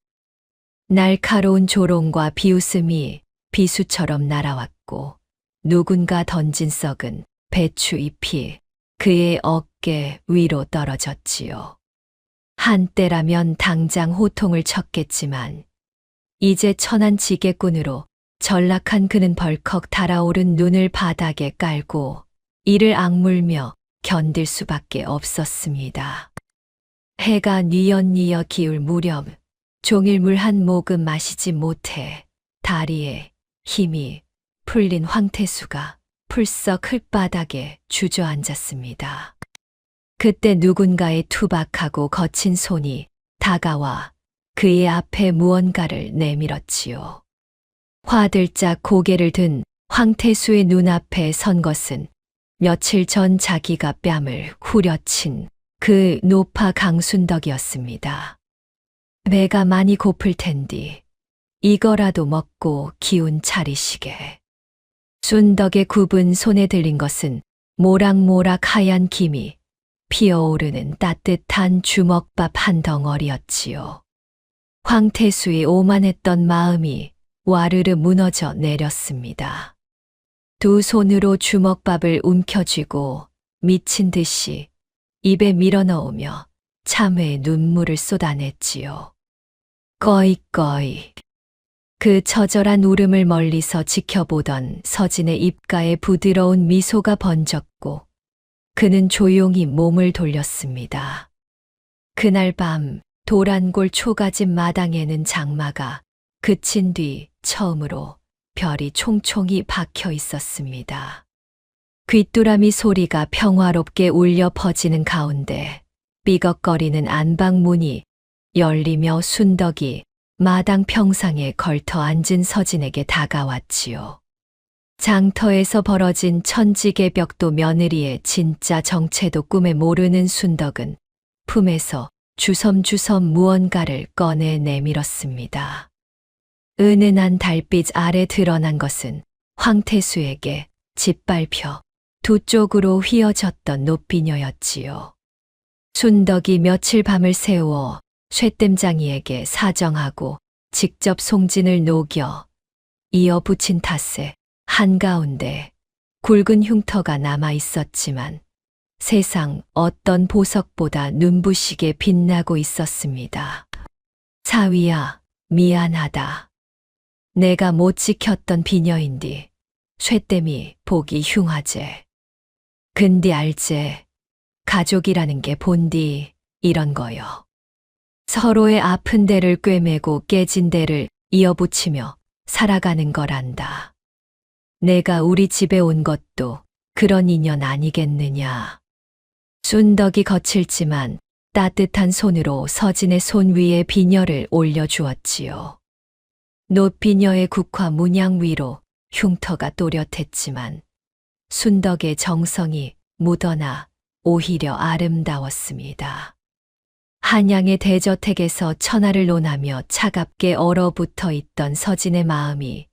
날카로운 조롱과 비웃음이 비수처럼 날아왔고 누군가 던진 썩은 배추 잎이 그의 어깨 위로 떨어졌지요. 한때라면 당장 호통을 쳤겠지만 이제 천한 지게꾼으로 전락한 그는 벌컥 달아오른 눈을 바닥에 깔고 이를 악물며 견딜 수밖에 없었습니다. 해가 뉘엿뉘엿 기울 무렵 종일 물 한 모금 마시지 못해 다리에 힘이 풀린 황태수가 풀썩 흙바닥에 주저앉았습니다. 그때 누군가의 투박하고 거친 손이 다가와 그의 앞에 무언가를 내밀었지요. 화들짝 고개를 든 황태수의 눈앞에 선 것은 며칠 전 자기가 뺨을 후려친 그 노파 강순덕이었습니다. 배가 많이 고플 텐디 이거라도 먹고 기운 차리시게. 순덕의 굽은 손에 들린 것은 모락모락 하얀 김이 피어오르는 따뜻한 주먹밥 한 덩어리였지요. 황태수의 오만했던 마음이 와르르 무너져 내렸습니다. 두 손으로 주먹밥을 움켜쥐고 미친 듯이 입에 밀어넣으며 참회의 눈물을 쏟아냈지요. 꺼이꺼이. 그 처절한 울음을 멀리서 지켜보던 서진의 입가에 부드러운 미소가 번졌고 그는 조용히 몸을 돌렸습니다. 그날 밤 도란골 초가집 마당에는 장마가 그친 뒤 처음으로 별이 총총히 박혀 있었습니다. 귀뚜라미 소리가 평화롭게 울려 퍼지는 가운데 삐걱거리는 안방문이 열리며 순덕이 마당 평상에 걸터 앉은 서진에게 다가왔지요. 장터에서 벌어진 천지개벽도 며느리의 진짜 정체도 꿈에 모르는 순덕은 품에서 주섬주섬 무언가를 꺼내 내밀었습니다. 은은한 달빛 아래 드러난 것은 황태수에게 짓밟혀 두 쪽으로 휘어졌던 노비녀였지요. 순덕이 며칠 밤을 새워 쇠땜장이에게 사정하고 직접 송진을 녹여 이어 붙인 탓에 한가운데 굵은 흉터가 남아 있었지만 세상 어떤 보석보다 눈부시게 빛나고 있었습니다. 사위야, 미안하다. 내가 못 지켰던 비녀인디 쇠땜이 보기 흉하제. 근디 알제. 가족이라는 게 본디 이런 거요. 서로의 아픈 데를 꿰매고 깨진 데를 이어붙이며 살아가는 거란다. 내가 우리 집에 온 것도 그런 인연 아니겠느냐. 순덕이 거칠지만 따뜻한 손으로 서진의 손 위에 비녀를 올려주었지요. 노비녀의 국화 문양 위로 흉터가 또렷했지만 순덕의 정성이 묻어나 오히려 아름다웠습니다. 한양의 대저택에서 천하를 논하며 차갑게 얼어붙어 있던 서진의 마음이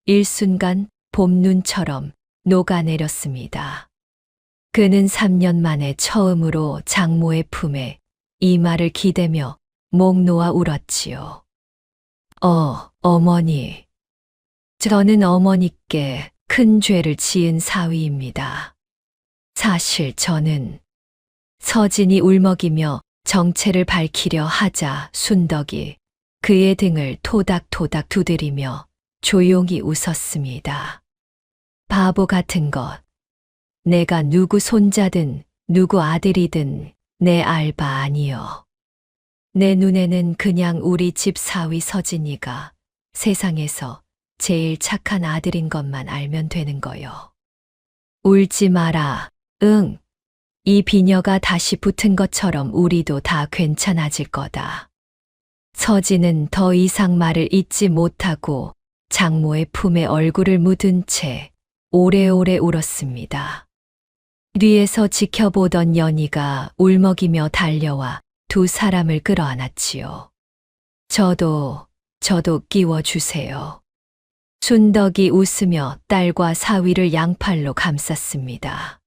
일순간 봄눈처럼 녹아내렸습니다. 그는 3년 만에 처음으로 장모의 품에 이마를 기대며 목 놓아 울었지요. 어머니. 저는 어머니께 큰 죄를 지은 사위입니다. 사실 저는 서진이 울먹이며 정체를 밝히려 하자 순덕이 그의 등을 토닥토닥 두드리며 조용히 웃었습니다. 바보 같은 것. 내가 누구 손자든 누구 아들이든 내 알바 아니여. 내 눈에는 그냥 우리 집 사위 서진이가 세상에서 제일 착한 아들인 것만 알면 되는 거요. 울지 마라. 응. 이 비녀가 다시 붙은 것처럼 우리도 다 괜찮아질 거다. 서진은 더 이상 말을 잇지 못하고 장모의 품에 얼굴을 묻은 채 오래오래 울었습니다. 뒤에서 지켜보던 연희가 울먹이며 달려와 두 사람을 끌어안았지요. 저도 끼워주세요. 순덕이 웃으며 딸과 사위를 양팔로 감쌌습니다.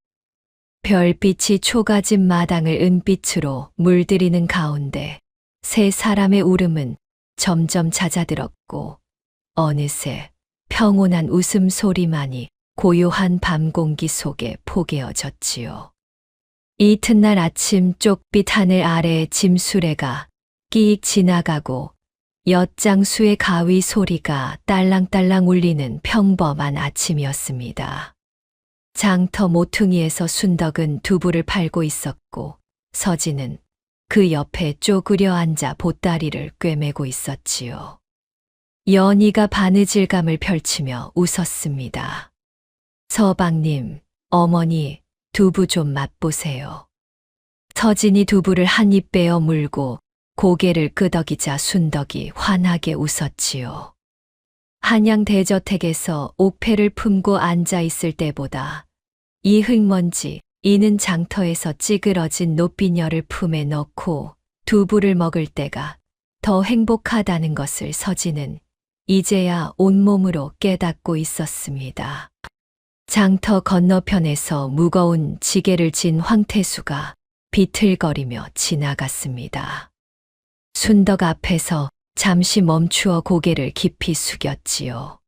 별빛이 초가집 마당을 은빛으로 물들이는 가운데 세 사람의 울음은 점점 잦아들었고 어느새 평온한 웃음소리만이 고요한 밤 공기 속에 포개어졌지요. 이튿날 아침 쪽빛 하늘 아래 짐수레가 끼익 지나가고 엿장수의 가위 소리가 딸랑딸랑 울리는 평범한 아침이었습니다. 장터 모퉁이에서 순덕은 두부를 팔고 있었고 서진은 그 옆에 쪼그려 앉아 보따리를 꿰매고 있었지요. 연희가 바느질감을 펼치며 웃었습니다. 서방님, 어머니, 두부 좀 맛보세요. 서진이 두부를 한 입 빼어 물고 고개를 끄덕이자 순덕이 환하게 웃었지요. 한양 대저택에서 옥패를 품고 앉아 있을 때보다 이 흙먼지 이는 장터에서 찌그러진 노비녀를 품에 넣고 두부를 먹을 때가 더 행복하다는 것을 서진은 이제야 온몸으로 깨닫고 있었습니다. 장터 건너편에서 무거운 지게를 진 황태수가 비틀거리며 지나갔습니다. 순덕 앞에서 잠시 멈추어 고개를 깊이 숙였지요.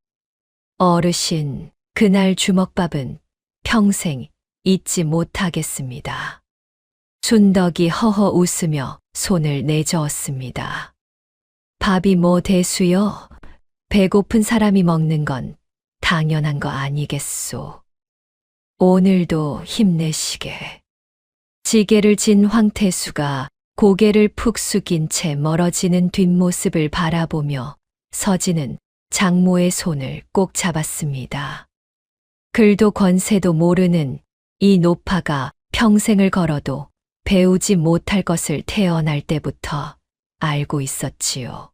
어르신, 그날 주먹밥은 평생 잊지 못하겠습니다. 순덕이 허허 웃으며 손을 내저었습니다. 밥이 뭐 대수요? 배고픈 사람이 먹는 건 당연한 거 아니겠소. 오늘도 힘내시게. 지게를 진 황태수가 고개를 푹 숙인 채 멀어지는 뒷모습을 바라보며 서진은 장모의 손을 꼭 잡았습니다. 글도 권세도 모르는 이 노파가 평생을 걸어도 배우지 못할 것을 태어날 때부터 알고 있었지요.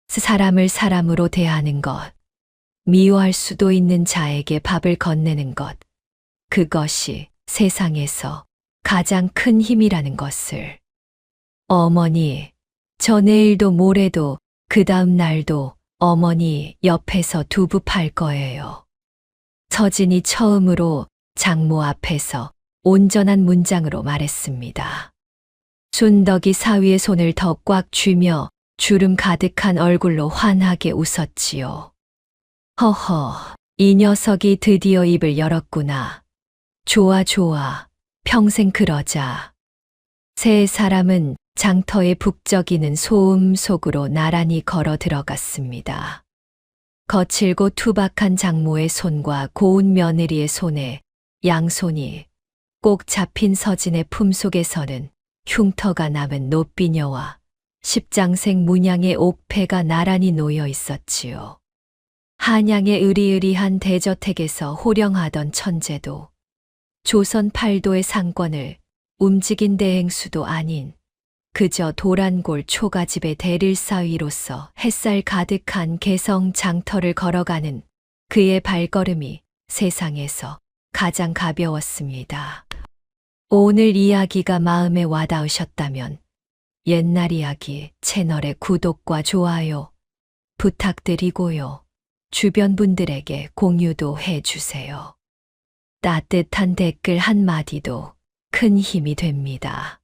사람을 사람으로 대하는 것, 미워할 수도 있는 자에게 밥을 건네는 것, 그것이 세상에서 가장 큰 힘이라는 것을. 어머니, 저 내일도 모레도 그 다음 날도 어머니 옆에서 두부 팔 거예요. 서진이 처음으로 장모 앞에서 온전한 문장으로 말했습니다. 순덕이 사위의 손을 더 꽉 쥐며 주름 가득한 얼굴로 환하게 웃었지요. 허허, 이 녀석이 드디어 입을 열었구나. 좋아, 좋아. 평생 그러자. 세 사람은 장터에 북적이는 소음 속으로 나란히 걸어 들어갔습니다. 거칠고 투박한 장모의 손과 고운 며느리의 손에 양손이 꼭 잡힌 서진의 품속에서는 흉터가 남은 노비녀와 십장생 문양의 옥패가 나란히 놓여 있었지요. 한양의 으리으리한 대저택에서 호령하던 천재도 조선 팔도의 상권을 움직인 대행수도 아닌 그저 도란골 초가집의 대릴사위로서 햇살 가득한 개성 장터를 걸어가는 그의 발걸음이 세상에서 가장 가벼웠습니다. 오늘 이야기가 마음에 와닿으셨다면 옛날 이야기 채널의 구독과 좋아요 부탁드리고요. 주변 분들에게 공유도 해주세요. 따뜻한 댓글 한마디도 큰 힘이 됩니다.